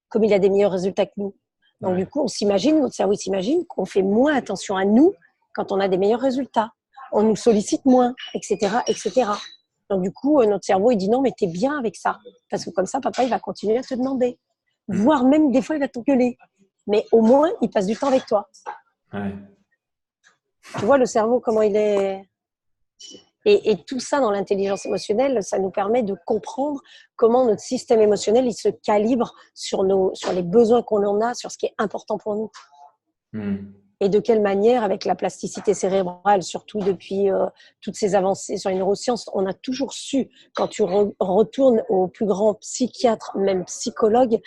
comme il a des meilleurs résultats que nous. Donc Ouais. du coup, on s'imagine, notre cerveau s'imagine qu'on fait moins attention à nous quand on a des meilleurs résultats. On nous sollicite moins, etc., etc. Donc du coup, notre cerveau, il dit non, mais t'es bien avec ça. Parce que comme ça, papa, il va continuer à te demander. Hmm. Voire même, des fois, il va t'engueuler. Mais au moins, il passe du temps avec toi. Ouais. Tu vois, le cerveau, comment il est... Et tout ça dans l'intelligence émotionnelle, ça nous permet de comprendre comment notre système émotionnel il se calibre sur les besoins qu'on en a, sur ce qui est important pour nous. Hmm. Et de quelle manière, avec la plasticité cérébrale, surtout depuis toutes ces avancées sur les neurosciences, on a toujours su, quand tu retournes au plus grand psychiatre, même psychologue,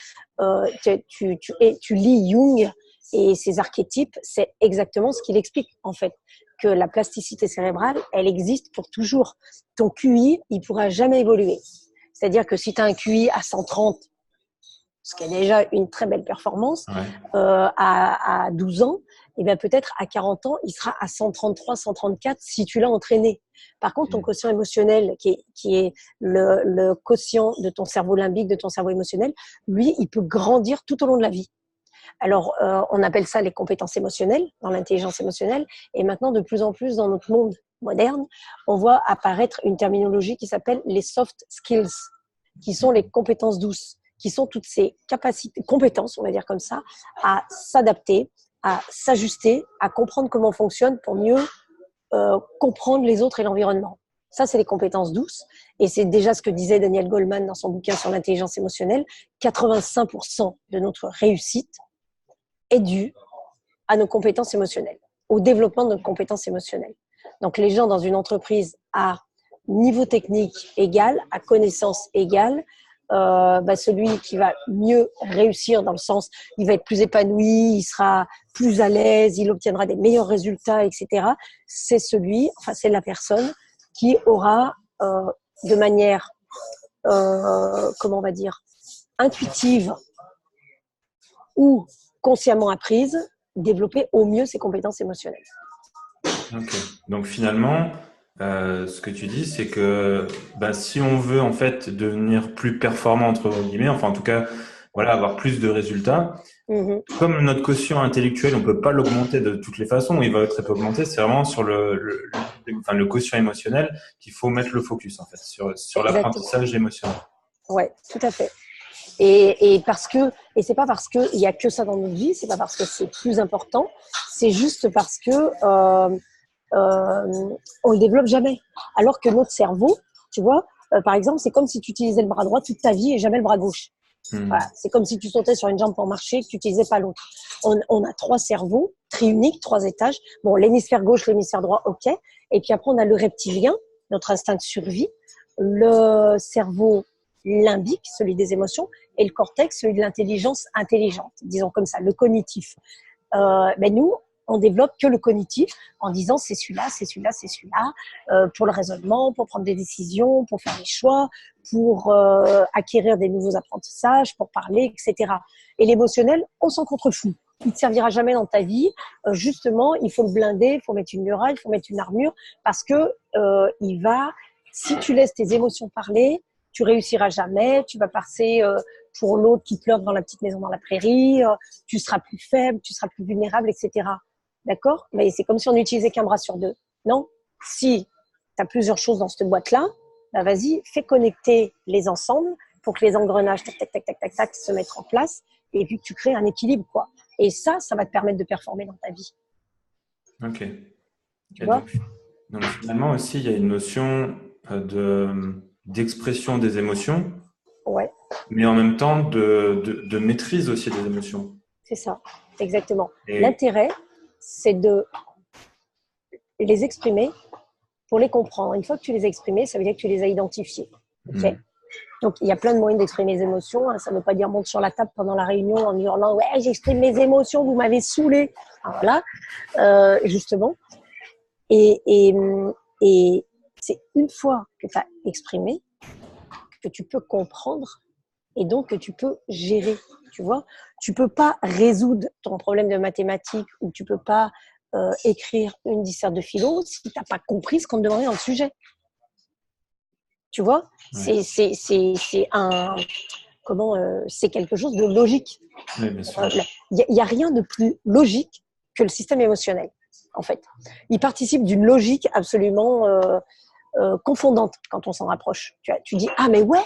tu lis Jung et ses archétypes, c'est exactement ce qu'il explique en fait, que la plasticité cérébrale, elle existe pour toujours. Ton QI, il ne pourra jamais évoluer. C'est-à-dire que si tu as un QI à 130, ce qui est déjà une très belle performance, Ouais. à 12 ans, et bien peut-être à 40 ans, il sera à 133, 134 si tu l'as entraîné. Par contre, ton quotient émotionnel, qui est le quotient de ton cerveau limbique, de ton cerveau émotionnel, lui, il peut grandir tout au long de la vie. Alors, on appelle ça les compétences émotionnelles dans l'intelligence émotionnelle. Et maintenant, de plus en plus dans notre monde moderne, on voit apparaître une terminologie qui s'appelle les soft skills, qui sont les compétences douces, qui sont toutes ces capacités, compétences, on va dire comme ça, à s'adapter, à s'ajuster, à comprendre comment on fonctionne pour mieux comprendre les autres et l'environnement. Ça, c'est les compétences douces. Et c'est déjà ce que disait Daniel Goleman dans son bouquin sur l'intelligence émotionnelle. 85% de notre réussite est due à nos compétences émotionnelles, au développement de nos compétences émotionnelles. Donc, les gens dans une entreprise à niveau technique égal, à connaissance égale, celui qui va mieux réussir dans le sens, il va être plus épanoui, il sera plus à l'aise, il obtiendra des meilleurs résultats, etc. C'est la personne qui aura de manière, comment on va dire, intuitive, ou consciemment apprises, développer au mieux ses compétences émotionnelles. Ok. Donc finalement, ce que tu dis, c'est que si on veut en fait devenir plus performant entre guillemets, enfin en tout cas, voilà, avoir plus de résultats, comme notre quotient intellectuel, on peut pas l'augmenter de toutes les façons, il va très peu augmenter. C'est vraiment sur le quotient émotionnel qu'il faut mettre le focus en fait, sur l'apprentissage émotionnel. Ouais, tout à fait. Et c'est pas parce qu'il y a que ça dans notre vie, c'est pas parce que c'est plus important, c'est juste parce que on le développe jamais. Alors que notre cerveau, tu vois, par exemple, c'est comme si tu utilisais le bras droit toute ta vie et jamais le bras gauche. Voilà, c'est comme si tu sautais sur une jambe pour marcher et que tu n'utilisais pas l'autre. On a 3 cerveaux, triuniques, 3 étages. Bon, l'hémisphère gauche, l'hémisphère droit, ok. Et puis après, on a le reptilien, notre instinct de survie, le cerveau limbique, celui des émotions, et le cortex, celui de l'intelligence intelligente, disons comme ça, le cognitif. Nous, on développe que le cognitif en disant c'est celui-là, c'est celui-là, c'est celui-là, pour le raisonnement, pour prendre des décisions, pour faire des choix, pour acquérir des nouveaux apprentissages, pour parler, etc. Et l'émotionnel, on s'en contrefout. Il ne te servira jamais dans ta vie. Justement, il faut le blinder, il faut mettre une muraille, il faut mettre une armure, parce que si tu laisses tes émotions parler, tu réussiras jamais, tu vas passer pour l'autre qui pleure dans la petite maison dans la prairie, tu seras plus faible, tu seras plus vulnérable, etc. D'accord? Mais c'est comme si on n'utilisait qu'un bras sur 2. Non? Si tu as plusieurs choses dans cette boîte-là, vas-y, fais connecter les ensembles pour que les engrenages tac, tac, tac, tac, tac, tac, se mettent en place et puis que tu crées un équilibre, quoi. Et ça va te permettre de performer dans ta vie. Ok. Tu vois? Donc finalement aussi, il y a une notion d'expression des émotions, ouais, mais en même temps de maîtrise aussi des émotions. C'est ça, exactement. L'intérêt, c'est de les exprimer pour les comprendre. Une fois que tu les as exprimés, ça veut dire que tu les as identifiés. Okay. Donc, il y a plein de moyens d'exprimer les émotions. Ça ne veut pas dire monte sur la table pendant la réunion en hurlant « Ouais, j'exprime mes émotions, vous m'avez saoulé ». Voilà, justement. Et c'est une fois que tu as exprimé que tu peux comprendre et donc que tu peux gérer, tu vois. Tu peux pas résoudre ton problème de mathématiques ou tu peux pas écrire une disserte de philo si tu n'as pas compris ce qu'on te demandait dans le sujet. Tu vois, ouais. c'est quelque chose de logique. Oui, bien sûr. Il y a rien de plus logique que le système émotionnel, en fait. Il participe d'une logique absolument confondante quand on s'en rapproche. Tu dis ah mais ouais,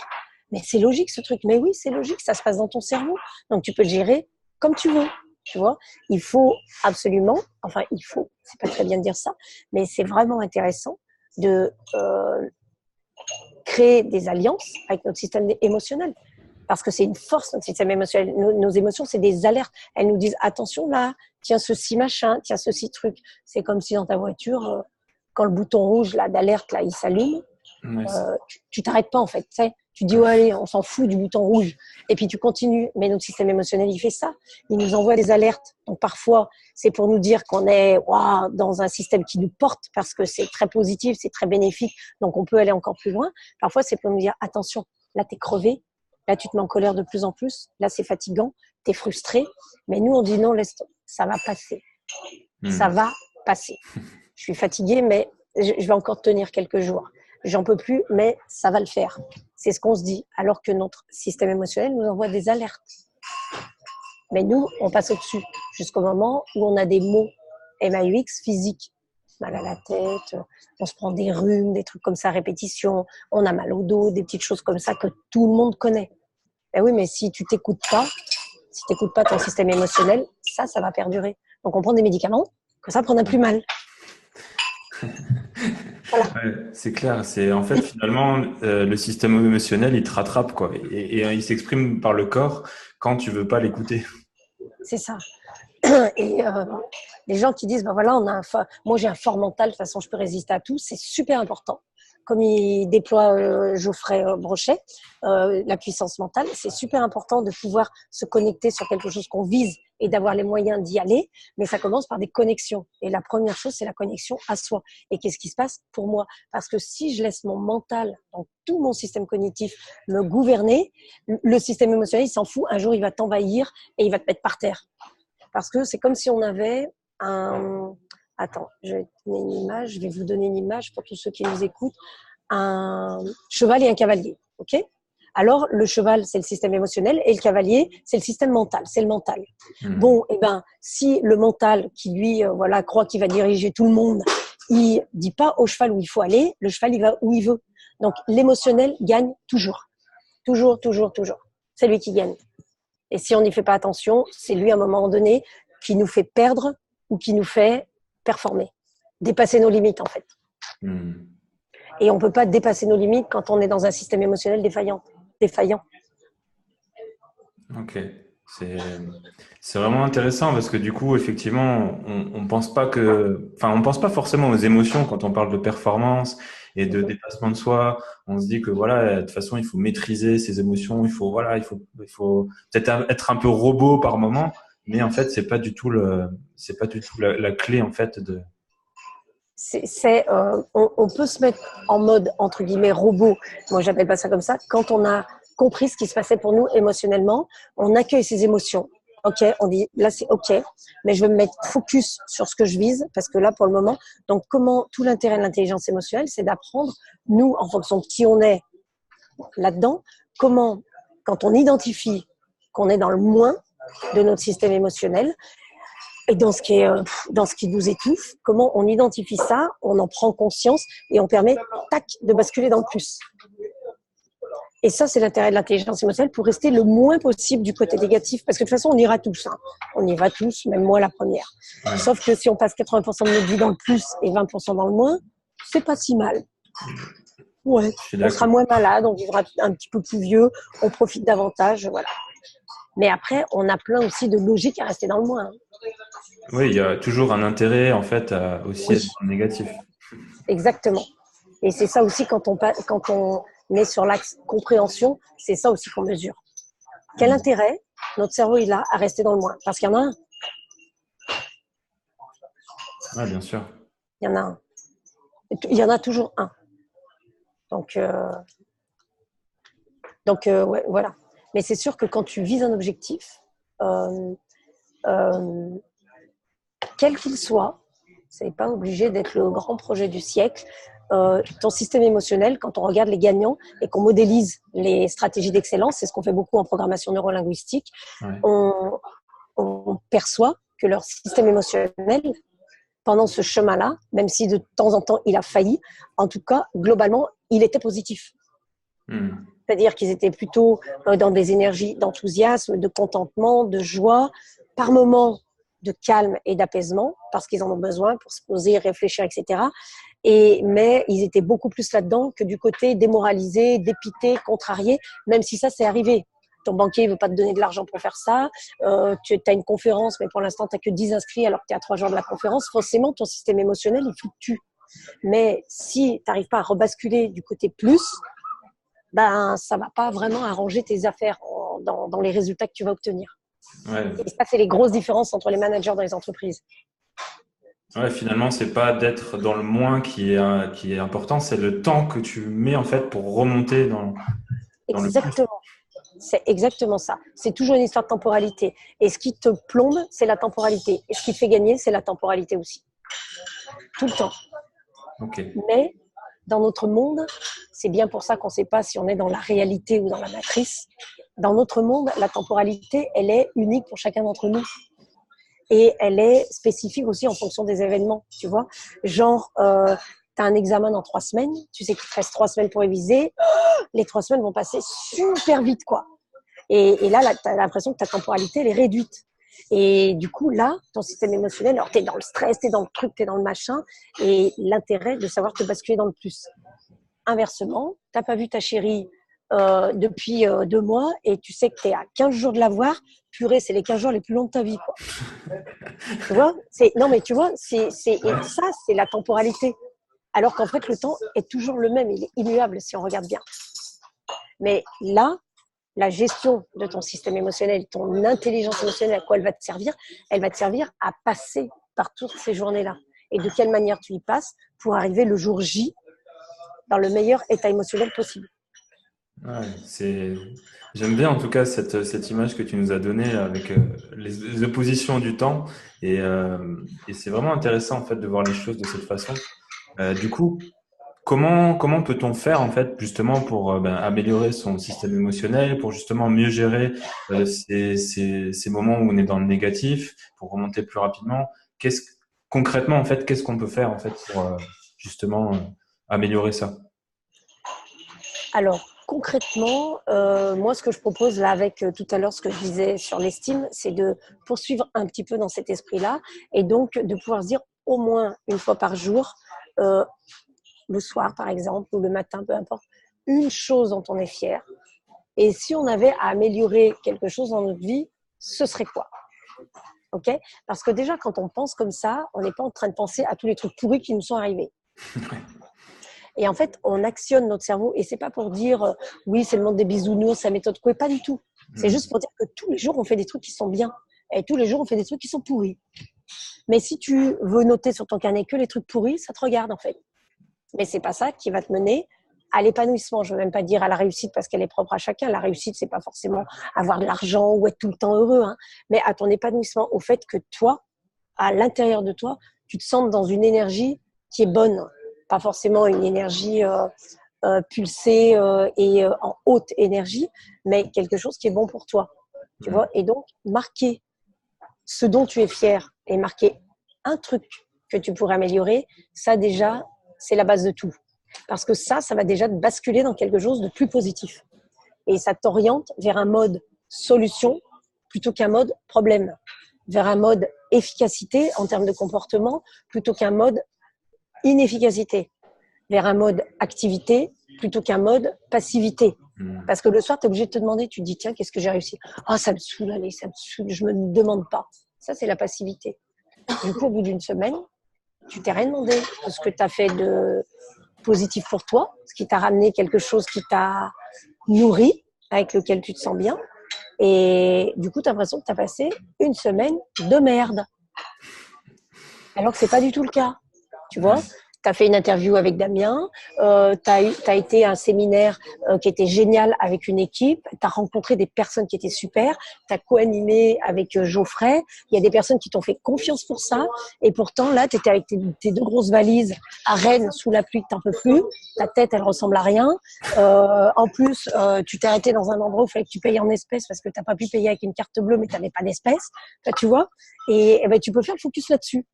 mais c'est logique ce truc. Mais oui, c'est logique, ça se passe dans ton cerveau. Donc tu peux le gérer comme tu veux. Tu vois, il faut absolument, c'est pas très bien de dire ça, mais c'est vraiment intéressant de créer des alliances avec notre système émotionnel. Parce que c'est une force, notre système émotionnel. Nos émotions, c'est des alertes. Elles nous disent, attention là, tiens ceci machin, tiens ceci truc. C'est comme si dans ta voiture, quand le bouton rouge là, d'alerte, là, il s'allume, tu t'arrêtes pas en fait. Tu sais, tu dis, ouais, allez, on s'en fout du bouton rouge. Et puis tu continues. Mais notre système émotionnel, il fait ça. Il nous envoie des alertes. Donc parfois, c'est pour nous dire qu'on est dans un système qui nous porte parce que c'est très positif, c'est très bénéfique. Donc on peut aller encore plus loin. Parfois, c'est pour nous dire, attention, là, t'es crevé. Là, tu te mets en colère de plus en plus. Là, c'est fatigant. T'es frustré. Mais nous, on dit non, laisse tomber. Ça va passer. Ça va passer. Je suis fatiguée, mais je vais encore tenir quelques jours. J'en peux plus, mais ça va le faire. C'est ce qu'on se dit. Alors que notre système émotionnel nous envoie des alertes. Mais nous, on passe au-dessus. Jusqu'au moment où on a des mots MAUX physiques. Mal à la tête, on se prend des rhumes, des trucs comme ça à répétition, on a mal au dos, des petites choses comme ça que tout le monde connaît. Ben oui, mais si tu t'écoutes pas ton système émotionnel, ça va perdurer. Donc on prend des médicaments, que ça prendra plus mal. Voilà. Ouais, c'est clair. C'est en fait finalement le système émotionnel, il te rattrape quoi, et il s'exprime par le corps quand tu veux pas l'écouter. C'est ça. Et les gens qui disent, ben voilà, moi j'ai un fort mental, de toute façon je peux résister à tout, c'est super important. comme il déploie Geoffrey Brochet, la puissance mentale, c'est super important de pouvoir se connecter sur quelque chose qu'on vise et d'avoir les moyens d'y aller, mais ça commence par des connexions. Et la première chose, c'est la connexion à soi. Et qu'est-ce qui se passe pour moi? Parce que si je laisse mon mental, donc tout mon système cognitif, me gouverner, le système émotionnel, il s'en fout. Un jour, il va t'envahir et il va te mettre par terre. Parce que c'est comme si on avait un... Attends, je vais te donner une image. Je vais vous donner une image pour tous ceux qui nous écoutent. Un cheval et un cavalier, ok? Alors, le cheval, c'est le système émotionnel et le cavalier, c'est le système mental, c'est le mental. Bon, eh ben, si le mental, qui lui, voilà, croit qu'il va diriger tout le monde, il dit pas au cheval où il faut aller, le cheval, il va où il veut. Donc, l'émotionnel gagne toujours. Toujours, toujours, toujours. C'est lui qui gagne. Et si on n'y fait pas attention, c'est lui, à un moment donné, qui nous fait perdre ou qui nous fait performer. Dépasser nos limites, en fait. Et on ne peut pas dépasser nos limites quand on est dans un système émotionnel défaillant. Ok, c'est vraiment intéressant parce que du coup, effectivement, on pense pas on pense pas forcément aux émotions quand on parle de performance et de dépassement de soi. On se dit que voilà, de toute façon, il faut maîtriser ses émotions, il faut peut-être être un peu robot par moment, mais en fait, c'est pas du tout la clé en fait de. On peut se mettre en mode entre guillemets robot. Moi, j'appelle pas ça comme ça. Quand on a compris ce qui se passait pour nous émotionnellement, on accueille ses émotions. Ok, on dit là c'est ok, mais je vais me mettre focus sur ce que je vise parce que là pour le moment. Donc tout l'intérêt de l'intelligence émotionnelle, c'est d'apprendre nous en fonction de qui on est là-dedans, comment quand on identifie qu'on est dans le moins de notre système émotionnel. Et dans ce qui nous étouffe, comment on identifie ça, on en prend conscience et on permet, tac, de basculer dans le plus. Et ça, c'est l'intérêt de l'intelligence émotionnelle pour rester le moins possible du côté négatif. Parce que de toute façon, on ira tous. Hein. On y va tous, même moi la première. Ouais. Sauf que si on passe 80% de notre vie dans le plus et 20% dans le moins, c'est pas si mal. Ouais. On sera moins malade, on vivra un petit peu plus vieux, on profite davantage, voilà. Mais après, on a plein aussi de logique à rester dans le moins. Hein. Oui, il y a toujours un intérêt, en fait, à aussi être négatif. Exactement. Et c'est ça aussi, quand on est sur l'axe compréhension, c'est ça aussi qu'on mesure. Quel intérêt notre cerveau il a à rester dans le moins? Parce qu'il y en a un. Ah, bien sûr. Il y en a un. Il y en a toujours un. Donc ouais, voilà. Mais c'est sûr que quand tu vises un objectif, quel qu'il soit, c'est pas obligé d'être le grand projet du siècle. Ton système émotionnel, quand on regarde les gagnants et qu'on modélise les stratégies d'excellence, c'est ce qu'on fait beaucoup en programmation neurolinguistique, ouais. On perçoit que leur système émotionnel, pendant ce chemin-là, même si de temps en temps il a failli, en tout cas, globalement, il était positif. C'est-à-dire qu'ils étaient plutôt dans des énergies d'enthousiasme, de contentement, de joie, par moments de calme et d'apaisement, parce qu'ils en ont besoin pour se poser, réfléchir, etc. Mais ils étaient beaucoup plus là-dedans que du côté démoralisé, dépité, contrarié, même si ça, c'est arrivé. Ton banquier ne veut pas te donner de l'argent pour faire ça. Tu as une conférence, mais pour l'instant, tu n'as que 10 inscrits alors que tu es à 3 jours de la conférence. Forcément, ton système émotionnel, il fluctue. Mais si tu n'arrives pas à rebasculer du côté plus, ben, ça ne va pas vraiment arranger tes affaires dans les résultats que tu vas obtenir. Ouais. Et ça, c'est les grosses différences entre les managers dans les entreprises. Ouais, finalement, c'est pas d'être dans le moins qui est important, c'est le temps que tu mets en fait pour remonter dans Exactement. C'est exactement ça. C'est toujours une histoire de temporalité. Et ce qui te plombe, c'est la temporalité. Et ce qui te fait gagner, c'est la temporalité aussi. Tout le temps. Okay. Mais dans notre monde, c'est bien pour ça qu'on ne sait pas si on est dans la réalité ou dans la matrice. Dans notre monde, la temporalité, elle est unique pour chacun d'entre nous. Et elle est spécifique aussi en fonction des événements, tu vois. Genre, tu as un examen dans 3 semaines, tu sais qu'il te reste 3 semaines pour réviser, les 3 semaines vont passer super vite, quoi. Et là tu as l'impression que ta temporalité, elle est réduite. Et du coup, là, ton système émotionnel, alors tu es dans le stress, tu es dans le truc, tu es dans le machin, et l'intérêt de savoir te basculer dans le plus. Inversement, tu n'as pas vu ta chérie depuis 2 mois et tu sais que tu es à 15 jours de la voir, purée, c'est les 15 jours les plus longs de ta vie, quoi. Tu vois, non, mais tu vois, ça, c'est la temporalité. Alors qu'en fait, le temps est toujours le même, il est immuable si on regarde bien. Mais là, la gestion de ton système émotionnel, ton intelligence émotionnelle, à quoi elle va te servir? Elle va te servir à passer par toutes ces journées-là. Et de quelle manière tu y passes pour arriver le jour J dans le meilleur état émotionnel possible. Ouais, j'aime bien en tout cas cette image que tu nous as donnée avec les oppositions du temps et c'est vraiment intéressant en fait de voir les choses de cette façon. Du coup, comment peut-on faire en fait justement pour améliorer son système émotionnel, pour justement mieux gérer ces moments où on est dans le négatif, pour remonter plus rapidement? Qu'est-ce concrètement en fait, qu'est-ce qu'on peut faire en fait pour justement améliorer ça? Alors, concrètement, moi, ce que je propose là avec tout à l'heure, ce que je disais sur l'estime, c'est de poursuivre un petit peu dans cet esprit-là et donc de pouvoir se dire au moins une fois par jour, euh, le soir par exemple, ou le matin, peu importe, une chose dont on est fier. Et si on avait à améliorer quelque chose dans notre vie, ce serait quoi? Ok? Parce que déjà, quand on pense comme ça, on n'est pas en train de penser à tous les trucs pourris qui nous sont arrivés. Et en fait, on actionne notre cerveau. Et c'est pas pour dire oui, c'est le monde des bisounours, c'est la méthode Coué, pas du tout. C'est juste pour dire que tous les jours, on fait des trucs qui sont bien. Et tous les jours, on fait des trucs qui sont pourris. Mais si tu veux noter sur ton carnet que les trucs pourris, ça te regarde en fait. Mais c'est pas ça qui va te mener à l'épanouissement. Je veux même pas dire à la réussite parce qu'elle est propre à chacun. La réussite, c'est pas forcément avoir de l'argent ou être tout le temps heureux, hein, mais à ton épanouissement, au fait que toi, à l'intérieur de toi, tu te sens dans une énergie qui est bonne, pas forcément une énergie pulsée et en haute énergie, mais quelque chose qui est bon pour toi. Tu vois. Et donc, marquer ce dont tu es fier et marquer un truc que tu pourrais améliorer, ça déjà, c'est la base de tout. Parce que ça va déjà te basculer dans quelque chose de plus positif. Et ça t'oriente vers un mode solution plutôt qu'un mode problème, vers un mode efficacité en termes de comportement plutôt qu'un mode inefficacité, vers un mode activité plutôt qu'un mode passivité. Parce que le soir, tu es obligé de te demander, tu te dis, tiens, qu'est-ce que j'ai réussi? Ah, ça me saoule, allez, ça me saoule, je me demande pas. Ça, c'est la passivité. Du coup, au bout d'une semaine, tu t'es rien demandé de ce que tu as fait de positif pour toi, ce qui t'a ramené quelque chose qui t'a nourri, avec lequel tu te sens bien. Et du coup, tu as l'impression que tu as passé une semaine de merde. Alors que c'est pas du tout le cas. Tu vois, tu as fait une interview avec Damien, tu as été à un séminaire qui était génial avec une équipe, tu as rencontré des personnes qui étaient super, tu as co-animé avec Geoffrey, il y a des personnes qui t'ont fait confiance pour ça, et pourtant là, tu étais avec tes deux grosses valises à Rennes sous la pluie que t'en peux plus, ta tête, elle ressemble à rien. En plus, tu t'es arrêté dans un endroit où il fallait que tu payes en espèces parce que tu n'as pas pu payer avec une carte bleue, mais tu n'avais pas d'espèces, tu vois, et ben, tu peux faire le focus là-dessus.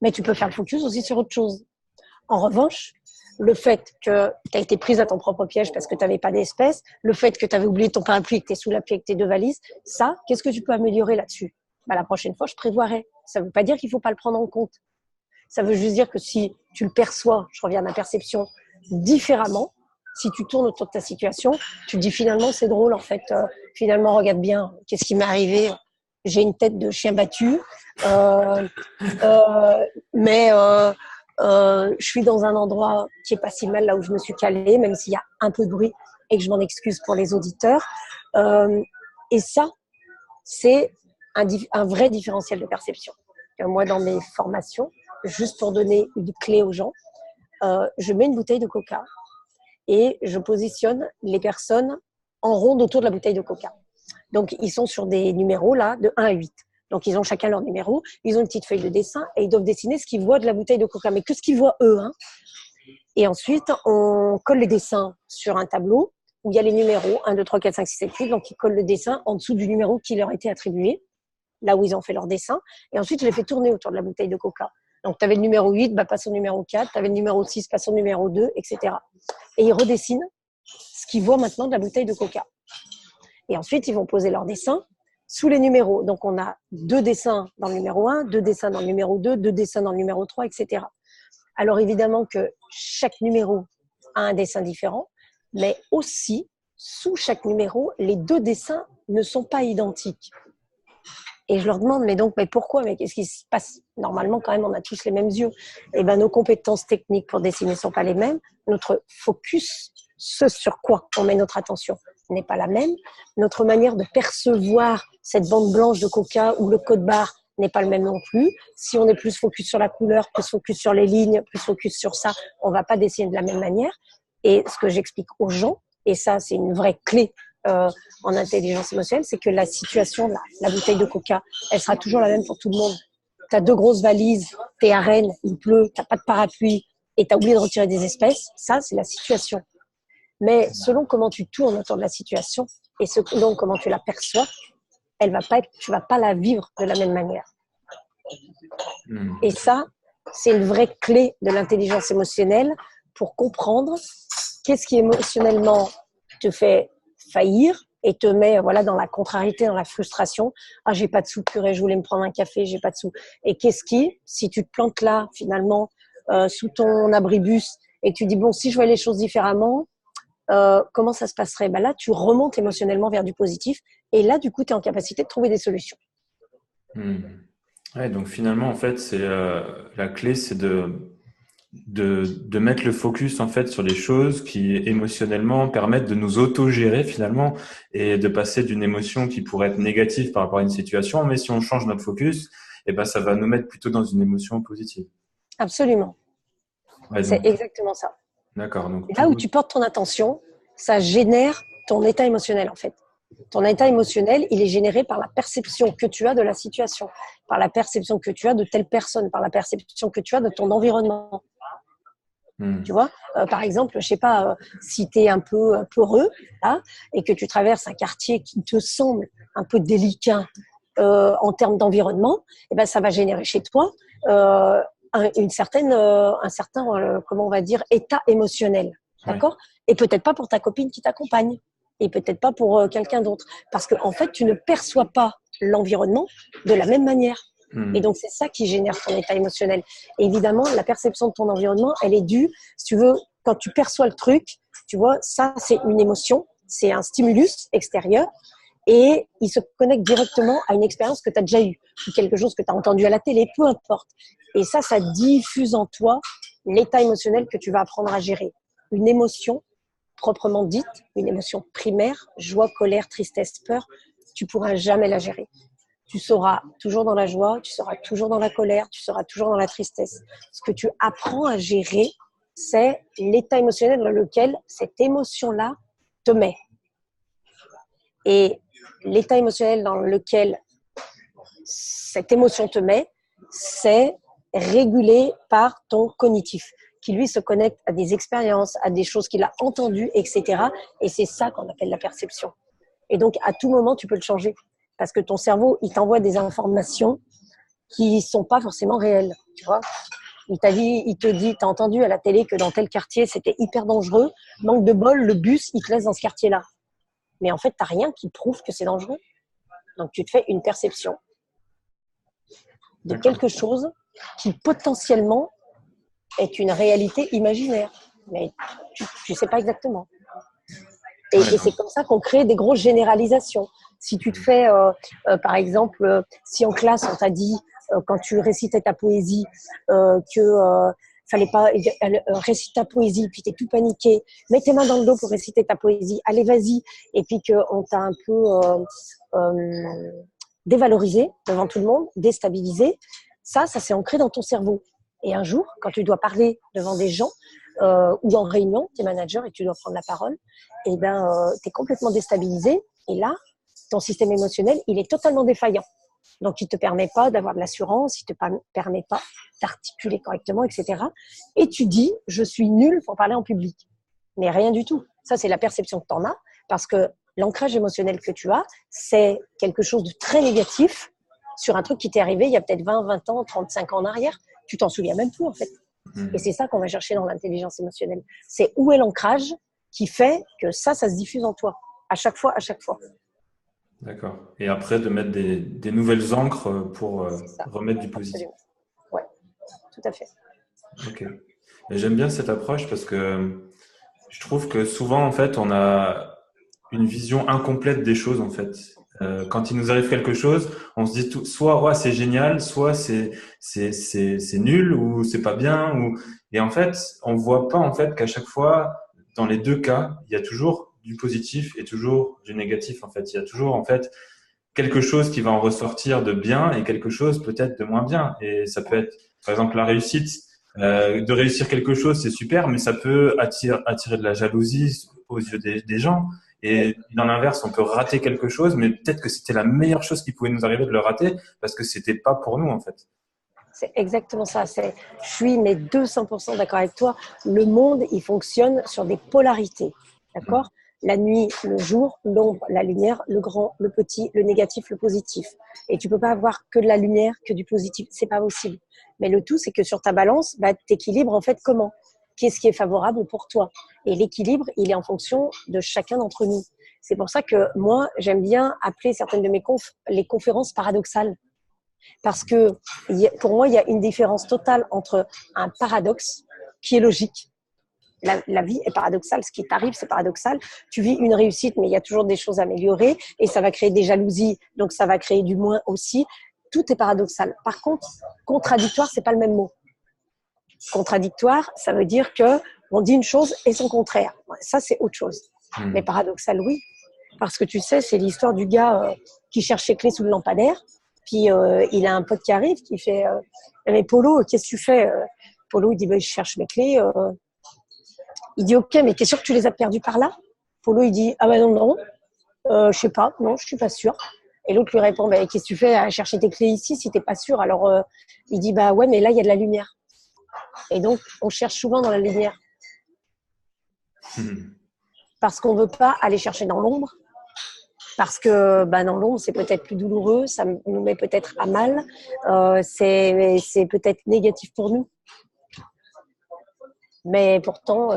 Mais tu peux faire le focus aussi sur autre chose. En revanche, le fait que tu as été prise à ton propre piège parce que tu n'avais pas d'espèces, le fait que tu avais oublié ton parapluie et que tu es sous la pluie avec tes deux valises, ça, qu'est-ce que tu peux améliorer là-dessus? La prochaine fois, je prévoirai. Ça ne veut pas dire qu'il ne faut pas le prendre en compte. Ça veut juste dire que si tu le perçois, je reviens à ma perception, différemment, si tu tournes autour de ta situation, tu te dis finalement c'est drôle en fait, finalement regarde bien, qu'est-ce qui m'est arrivé? J'ai une tête de chien battu, mais je suis dans un endroit qui est pas si mal là où je me suis calée, même s'il y a un peu de bruit et que je m'en excuse pour les auditeurs. Et ça, c'est un vrai différentiel de perception. Moi, dans mes formations, juste pour donner une clé aux gens, je mets une bouteille de coca et je positionne les personnes en ronde autour de la bouteille de coca. Donc, ils sont sur des numéros là de 1 à 8. Donc, ils ont chacun leur numéro, ils ont une petite feuille de dessin et ils doivent dessiner ce qu'ils voient de la bouteille de coca, mais que ce qu'ils voient eux. Hein. Et ensuite, on colle les dessins sur un tableau où il y a les numéros 1, 2, 3, 4, 5, 6, 7, 8. Donc, ils collent le dessin en dessous du numéro qui leur a été attribué, là où ils ont fait leur dessin. Et ensuite, je les fais tourner autour de la bouteille de coca. Donc, tu avais le numéro 8, passe au numéro 4, tu avais le numéro 6, passe au numéro 2, etc. Et ils redessinent ce qu'ils voient maintenant de la bouteille de coca. Et ensuite, ils vont poser leur dessin sous les numéros. Donc, on a 2 dessins dans le numéro 1, 2 dessins dans le numéro 2, 2 dessins dans le numéro 3, etc. Alors, évidemment que chaque numéro a un dessin différent, mais aussi, sous chaque numéro, les 2 dessins ne sont pas identiques. Et je leur demande, mais pourquoi? Mais qu'est-ce qui se passe? Normalement, quand même, on a tous les mêmes yeux. Eh ben, nos compétences techniques pour dessiner ne sont pas les mêmes. Notre focus, ce sur quoi on met notre attention, n'est pas la même. Notre manière de percevoir cette bande blanche de coca ou le code barre n'est pas le même non plus. Si on est plus focus sur la couleur, plus focus sur les lignes, plus focus sur ça, on va pas dessiner de la même manière. Et ce que j'explique aux gens, et ça, c'est une vraie clé en intelligence émotionnelle, c'est que la situation, la bouteille de coca, elle sera toujours la même pour tout le monde. Tu as 2 grosses valises, tu es à Rennes, il pleut, tu n'as pas de parapluie et tu as oublié de retirer des espèces, ça, c'est la situation. Mais selon comment tu tournes autour de la situation et selon comment tu la perçois, tu vas pas la vivre de la même manière. Et ça, c'est une vraie clé de l'intelligence émotionnelle pour comprendre qu'est-ce qui émotionnellement te fait faillir et te met dans la contrariété, dans la frustration. Ah, j'ai pas de sous, purée, je voulais me prendre un café, j'ai pas de sous. Et qu'est-ce qui, si tu te plantes là, finalement, sous ton abribus, et tu dis, bon, si je voyais les choses différemment, comment ça se passerait? Là, tu remontes émotionnellement vers du positif. Et là, du coup, tu es en capacité de trouver des solutions. Ouais, donc finalement, en fait, c'est la clé, c'est de mettre le focus en fait sur les choses qui émotionnellement permettent de nous autogérer finalement et de passer d'une émotion qui pourrait être négative par rapport à une situation, mais si on change notre focus, ça va nous mettre plutôt dans une émotion positive. Absolument. Ouais, c'est exactement ça. D'accord. Donc, là où tu portes ton attention, ça génère ton état émotionnel en fait. Ton état émotionnel, il est généré par la perception que tu as de la situation, par la perception que tu as de telle personne, par la perception que tu as de ton environnement. Tu vois, par exemple, je sais pas, si tu es un peu peureux là, et que tu traverses un quartier qui te semble un peu délicat en termes d'environnement, ça va générer chez toi un certain comment on va dire, état émotionnel, d'accord ? Et peut-être pas pour ta copine qui t'accompagne, et peut-être pas pour quelqu'un d'autre, parce que en fait, tu ne perçois pas l'environnement de la même manière. Et donc, c'est ça qui génère ton état émotionnel. Et évidemment, la perception de ton environnement, elle est due, si tu veux, quand tu perçois le truc, tu vois, ça, c'est une émotion, c'est un stimulus extérieur, et il se connecte directement à une expérience que tu as déjà eue, ou quelque chose que tu as entendu à la télé, peu importe. Et ça diffuse en toi l'état émotionnel que tu vas apprendre à gérer. Une émotion proprement dite, une émotion primaire, joie, colère, tristesse, peur, tu pourras jamais la gérer. Tu seras toujours dans la joie, tu seras toujours dans la colère, tu seras toujours dans la tristesse. Ce que tu apprends à gérer, c'est l'état émotionnel dans lequel cette émotion-là te met. Et l'état émotionnel dans lequel cette émotion te met, c'est régulé par ton cognitif, qui lui se connecte à des expériences, à des choses qu'il a entendues, etc. Et c'est ça qu'on appelle la perception. Et donc, à tout moment, tu peux le changer. Parce que ton cerveau, il t'envoie des informations qui sont pas forcément réelles, tu vois. Il te dit, t'as entendu à la télé que dans tel quartier, c'était hyper dangereux. Manque de bol, le bus, il te laisse dans ce quartier-là. Mais en fait, t'as rien qui prouve que c'est dangereux. Donc, tu te fais une perception de quelque chose qui potentiellement est une réalité imaginaire. Mais tu sais pas exactement. Et c'est comme ça qu'on crée des grosses généralisations. Si tu te fais, par exemple, si en classe on t'a dit quand tu récitais ta poésie que fallait pas récite ta poésie, puis t'es tout paniqué, mets tes mains dans le dos pour réciter ta poésie, allez vas-y, et puis qu'on t'a un peu dévalorisé devant tout le monde, déstabilisé, ça s'est ancré dans ton cerveau. Et un jour, quand tu dois parler devant des gens ou en réunion, tu es manager et tu dois prendre la parole, et tu es complètement déstabilisé. Et là, ton système émotionnel, il est totalement défaillant. Donc, il ne te permet pas d'avoir de l'assurance, il ne te permet pas d'articuler correctement, etc. Et tu dis, je suis nul pour parler en public. Mais rien du tout. Ça, c'est la perception que tu en as, parce que l'ancrage émotionnel que tu as, c'est quelque chose de très négatif sur un truc qui t'est arrivé il y a peut-être 20, 20 ans, 35 ans en arrière. Tu t'en souviens même plus, en fait. Et c'est ça qu'on va chercher dans l'intelligence émotionnelle. C'est où est l'ancrage qui fait que ça se diffuse en toi, à chaque fois. D'accord. Et après, de mettre des nouvelles encres pour remettre du positif. Oui, tout à fait. Ok. Et j'aime bien cette approche parce que je trouve que souvent, en fait, on a une vision incomplète des choses, en fait. Quand il nous arrive quelque chose, on se dit soit ouais, c'est génial, soit c'est nul ou c'est pas bien. Et en fait, on voit pas en fait qu'à chaque fois, dans les deux cas, il y a toujours du positif et toujours du négatif. En fait, il y a toujours en fait quelque chose qui va en ressortir de bien et quelque chose peut-être de moins bien. Et ça peut être, par exemple, la réussite. De réussir quelque chose, c'est super, mais ça peut attirer de la jalousie aux yeux des gens. Et dans l'inverse, on peut rater quelque chose, mais peut-être que c'était la meilleure chose qui pouvait nous arriver de le rater parce que c'était pas pour nous, en fait. C'est exactement ça. Je suis mais 200% d'accord avec toi. Le monde, il fonctionne sur des polarités. D'accord ? La nuit, le jour, l'ombre, la lumière, le grand, le petit, le négatif, le positif. Et tu peux pas avoir que de la lumière, que du positif. C'est pas possible. Mais le tout, c'est que sur ta balance, t'équilibres en fait comment ? Qu'est-ce qui est favorable pour toi ? Et l'équilibre, il est en fonction de chacun d'entre nous. C'est pour ça que moi, j'aime bien appeler certaines de mes les conférences paradoxales. Parce que pour moi, il y a une différence totale entre un paradoxe qui est logique. La vie est paradoxale, ce qui t'arrive, c'est paradoxal. Tu vis une réussite, mais il y a toujours des choses à améliorer et ça va créer des jalousies, donc ça va créer du moins aussi. Tout est paradoxal. Par contre, contradictoire, c'est pas le même mot. Contradictoire, ça veut dire que on dit une chose et son contraire. Ça, c'est autre chose. Mais paradoxal, oui. Parce que tu sais, c'est l'histoire du gars qui cherche ses clés sous le lampadaire. Puis il a un pote qui arrive, qui fait mais Polo, qu'est-ce que tu fais Polo, il dit je cherche mes clés. Il dit ok, mais t'es sûr que tu les as perdues par là Polo, il dit ah non, je sais pas, non, je suis pas sûr. Et l'autre lui répond qu'est-ce que tu fais à chercher tes clés ici si t'es pas sûr Alors il dit ouais, mais là il y a de la lumière. Et donc on cherche souvent dans la lumière parce qu'on veut pas aller chercher dans l'ombre. Parce que dans l'ombre, c'est peut-être plus douloureux, ça nous met peut-être à mal, c'est peut-être négatif pour nous. Mais pourtant,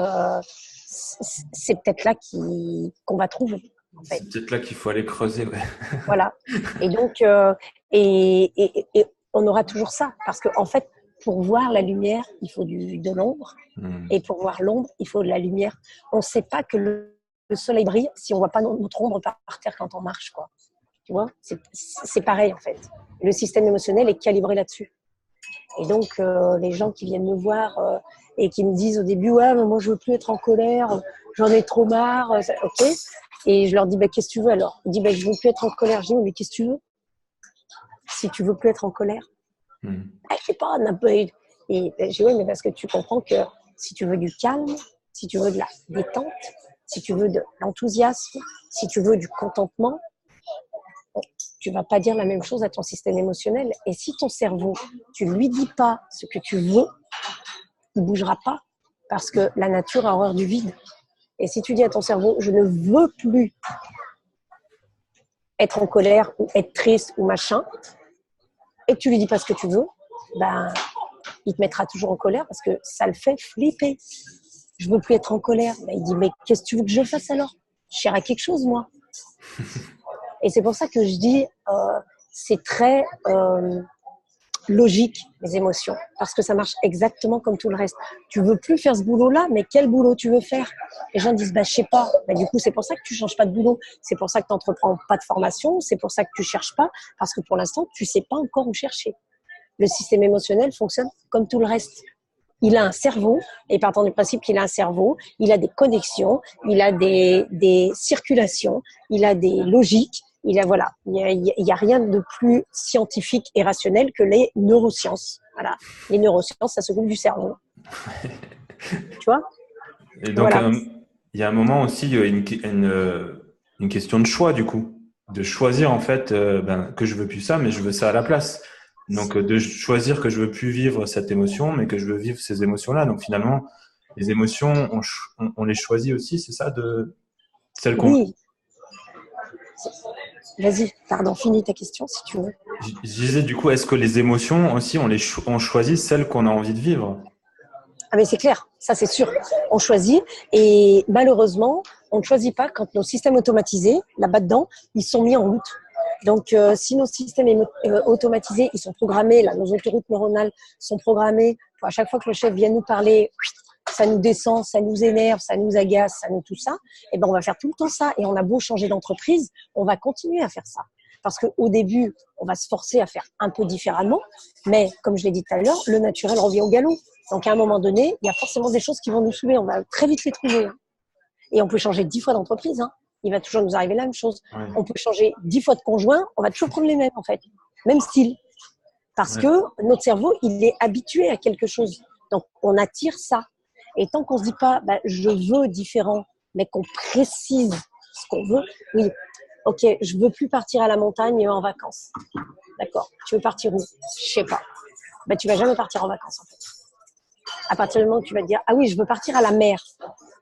c'est peut-être là qu'on va trouver. En fait. C'est peut-être là qu'il faut aller creuser. Ouais. Voilà. Et donc, et on aura toujours ça. Parce qu'en fait, pour voir la lumière, il faut de l'ombre. Et pour voir l'ombre, il faut de la lumière. On ne sait pas que le soleil brille si on ne voit pas notre ombre par terre quand on marche, quoi. Tu vois, c'est pareil en fait. Le système émotionnel est calibré là-dessus. Et donc, les gens qui viennent me voir et qui me disent au début, ouais, mais moi je veux plus être en colère, j'en ai trop marre, ok. Et je leur dis, qu'est-ce que tu veux alors ? Ils disent, je veux plus être en colère. Je dis, mais qu'est-ce que tu veux ? Si tu veux plus être en colère, je sais pas, et je dis, oui, mais parce que tu comprends que si tu veux du calme, si tu veux de la détente, si tu veux de l'enthousiasme, si tu veux du contentement, tu vas pas dire la même chose à ton système émotionnel. Et si ton cerveau, tu lui dis pas ce que tu veux, il bougera pas parce que la nature a horreur du vide. Et si tu dis à ton cerveau, je ne veux plus être en colère ou être triste ou machin, et que tu lui dis pas ce que tu veux, il te mettra toujours en colère parce que ça le fait flipper. Je veux plus être en colère. Il dit, mais qu'est-ce que tu veux que je fasse alors ? Je cherche à quelque chose, moi. Et c'est pour ça que je dis, c'est très logique, les émotions, parce que ça marche exactement comme tout le reste. Tu veux plus faire ce boulot-là, mais quel boulot tu veux faire ? Les gens disent, je sais pas. Du coup, c'est pour ça que tu changes pas de boulot. C'est pour ça que tu n'entreprends pas de formation. C'est pour ça que tu cherches pas, parce que pour l'instant, tu sais pas encore où chercher. Le système émotionnel fonctionne comme tout le reste. Il a un cerveau, et partant du principe qu'il a un cerveau, il a des connexions, il a des circulations, il a des logiques, il y a rien de plus scientifique et rationnel que les neurosciences. Voilà. Les neurosciences, ça s'occupe du cerveau. Tu vois ? Et donc, il y a un moment aussi, il y a une question de choix, du coup. De choisir, en fait, que je veux plus ça, mais je veux ça à la place. Donc, de choisir que je veux plus vivre cette émotion, mais que je veux vivre ces émotions-là. Donc, finalement, les émotions, on les choisit aussi, c'est ça, de celles qu'on... Oui. Vas-y, pardon, finis ta question si tu veux. Je disais, du coup, est-ce que les émotions aussi, on choisit celles qu'on a envie de vivre ? Ah mais c'est clair, ça c'est sûr. On choisit et malheureusement, on ne choisit pas quand nos systèmes automatisés, là-bas dedans, ils sont mis en route. Donc, si nos systèmes automatisés, ils sont programmés, là, nos autoroutes neuronales sont programmées, à chaque fois que le chef vient nous parler, ça nous descend, ça nous énerve, ça nous agace, ça nous tout ça, et ben on va faire tout le temps ça. Et on a beau changer d'entreprise, on va continuer à faire ça. Parce qu'au début, on va se forcer à faire un peu différemment, mais comme je l'ai dit tout à l'heure, le naturel revient au galop. Donc à un moment donné, il y a forcément des choses qui vont nous saouler. On va très vite les trouver. Hein. Et on peut changer 10 fois d'entreprise. Hein. Il va toujours nous arriver la même chose. Ouais. On peut changer 10 fois de conjoint, on va toujours prendre les mêmes en fait. Même style. Parce que notre cerveau, il est habitué à quelque chose. Donc on attire ça. Et tant qu'on se dit pas, je veux différent, mais qu'on précise ce qu'on veut, oui, ok, je veux plus partir à la montagne en vacances. D'accord. Tu veux partir où? Je sais pas. Tu vas jamais partir en vacances en fait. À partir du moment où tu vas te dire, ah oui, je veux partir à la mer.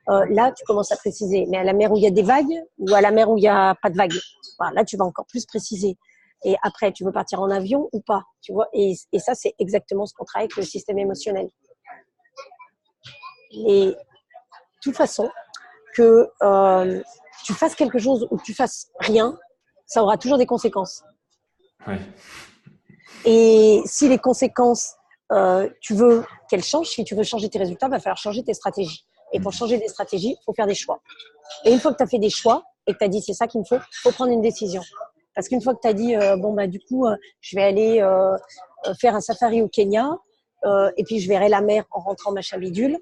Là, tu commences à préciser. Mais à la mer où il y a des vagues ou à la mer où il n'y a pas de vagues. Voilà, là, tu vas encore plus préciser. Et après, tu veux partir en avion ou pas, tu vois. Et ça, c'est exactement ce qu'on travaille avec le système émotionnel. Et de toute façon, que tu fasses quelque chose ou que tu fasses rien, ça aura toujours des conséquences. Ouais. Et si les conséquences, tu veux qu'elles changent, si tu veux changer tes résultats, il va falloir changer tes stratégies. Et pour changer des stratégies, il faut faire des choix. Et une fois que tu as fait des choix et que tu as dit c'est ça qu'il me faut prendre une décision. Parce qu'une fois que tu as dit du coup, je vais aller faire un safari au Kenya et puis je verrai la mer en rentrant machin bidule,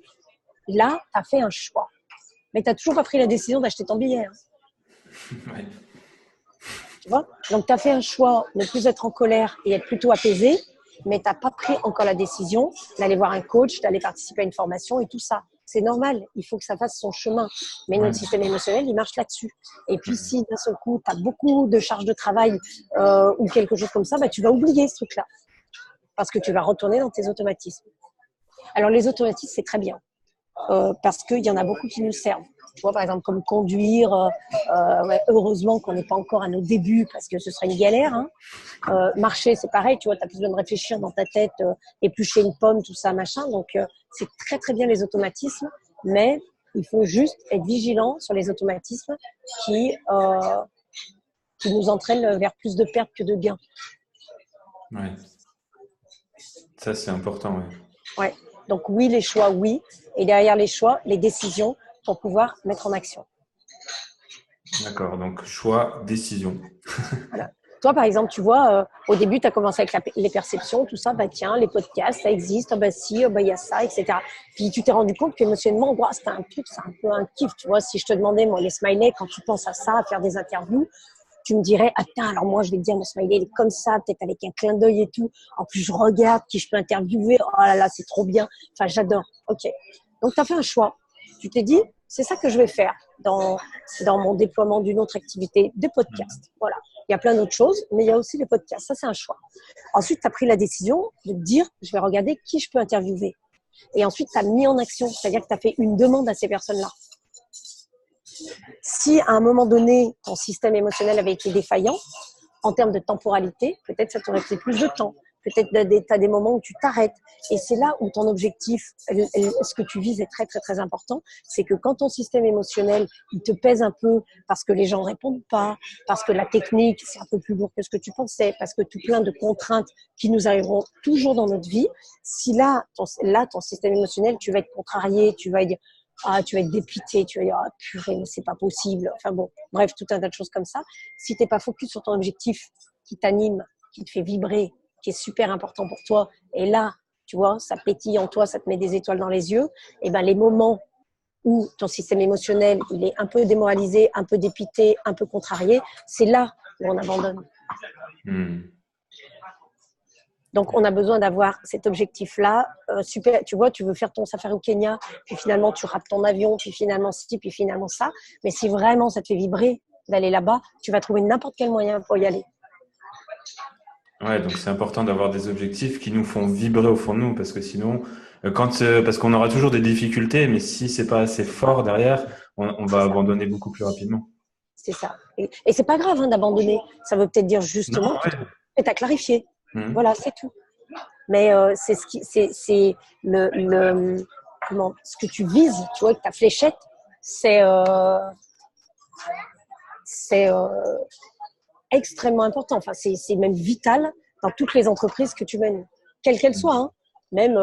là, tu as fait un choix. Mais tu n'as toujours pas pris la décision d'acheter ton billet. Hein. Ouais. Tu vois ? Donc, tu as fait un choix de ne plus être en colère et être plutôt apaisé, mais tu n'as pas pris encore la décision d'aller voir un coach, d'aller participer à une formation et tout ça. C'est normal, il faut que ça fasse son chemin. Mais notre système émotionnel, il marche là-dessus. Et puis, si d'un seul coup, tu as beaucoup de charges de travail ou quelque chose comme ça, tu vas oublier ce truc-là. Parce que tu vas retourner dans tes automatismes. Alors, les automatismes, c'est très bien. Parce qu'il y en a beaucoup qui nous servent. Tu vois, par exemple, comme conduire, heureusement qu'on n'est pas encore à nos débuts parce que ce serait une galère. Hein. Marcher, c'est pareil, tu vois, tu n'as plus besoin de réfléchir dans ta tête, éplucher une pomme, tout ça, machin. Donc, c'est très, très bien les automatismes, mais il faut juste être vigilant sur les automatismes qui nous entraînent vers plus de pertes que de gains. Ouais. Ça, c'est important, oui. Ouais. Donc, oui, les choix, oui. Et derrière les choix, les décisions pour pouvoir mettre en action. D'accord. Donc, choix, décision. Voilà. Toi, par exemple, tu vois, au début, tu as commencé avec les perceptions, tout ça. Tiens, les podcasts, ça existe. Si, il y a ça, etc. Puis, tu t'es rendu compte qu'émotionnellement, c'était un truc, c'est un peu un kiff. Tu vois, si je te demandais, moi, les smileys, quand tu penses à ça, à faire des interviews, tu me dirais, attends, alors moi, je vais te dire, mon smiley, il est comme ça, peut-être avec un clin d'œil et tout. En plus, je regarde qui je peux interviewer. Oh là là, c'est trop bien. Enfin, j'adore. OK. Donc, tu as fait un choix. Tu t'es dit, c'est ça que je vais faire dans mon déploiement d'une autre activité, des podcasts. Voilà. Il y a plein d'autres choses, mais il y a aussi les podcasts. Ça, c'est un choix. Ensuite, tu as pris la décision de te dire, je vais regarder qui je peux interviewer. Et ensuite, tu as mis en action, c'est-à-dire que tu as fait une demande à ces personnes-là. Si à un moment donné, ton système émotionnel avait été défaillant, en termes de temporalité, peut-être ça t'aurait pris plus de temps. Peut-être tu as des moments où tu t'arrêtes. Et c'est là où ton objectif, ce que tu vises est très, très, très important. C'est que quand ton système émotionnel, il te pèse un peu parce que les gens ne répondent pas, parce que la technique, c'est un peu plus lourd que ce que tu pensais, parce que tout plein de contraintes qui nous arriveront toujours dans notre vie, si là, ton système émotionnel, tu vas être contrarié, tu vas être dépité, tu vas dire, ah, purée, mais c'est pas possible. Enfin bon, bref, tout un tas de choses comme ça. Si t'es pas focus sur ton objectif qui t'anime, qui te fait vibrer, qui est super important pour toi, et là, tu vois, ça pétille en toi, ça te met des étoiles dans les yeux, et ben les moments où ton système émotionnel, il est un peu démoralisé, un peu dépité, un peu contrarié, c'est là où on abandonne. Donc, on a besoin d'avoir cet objectif-là. Super, tu vois, tu veux faire ton safari au Kenya, puis finalement, tu rates ton avion, puis finalement ci, puis finalement ça. Mais si vraiment ça te fait vibrer d'aller là-bas, tu vas trouver n'importe quel moyen pour y aller. Ouais, donc c'est important d'avoir des objectifs qui nous font vibrer au fond de nous, parce que sinon, parce qu'on aura toujours des difficultés, mais si c'est pas assez fort derrière, on va abandonner beaucoup plus rapidement. C'est ça. Et c'est pas grave d'abandonner. Ça veut peut-être dire justement Non, que tu as clarifié. ouais. Voilà, c'est tout. Mais c'est ce que tu vises, tu vois, avec ta fléchette, c'est extrêmement important. Enfin, c'est même vital dans toutes les entreprises que tu mènes, quelles qu'elles soient. Hein. Même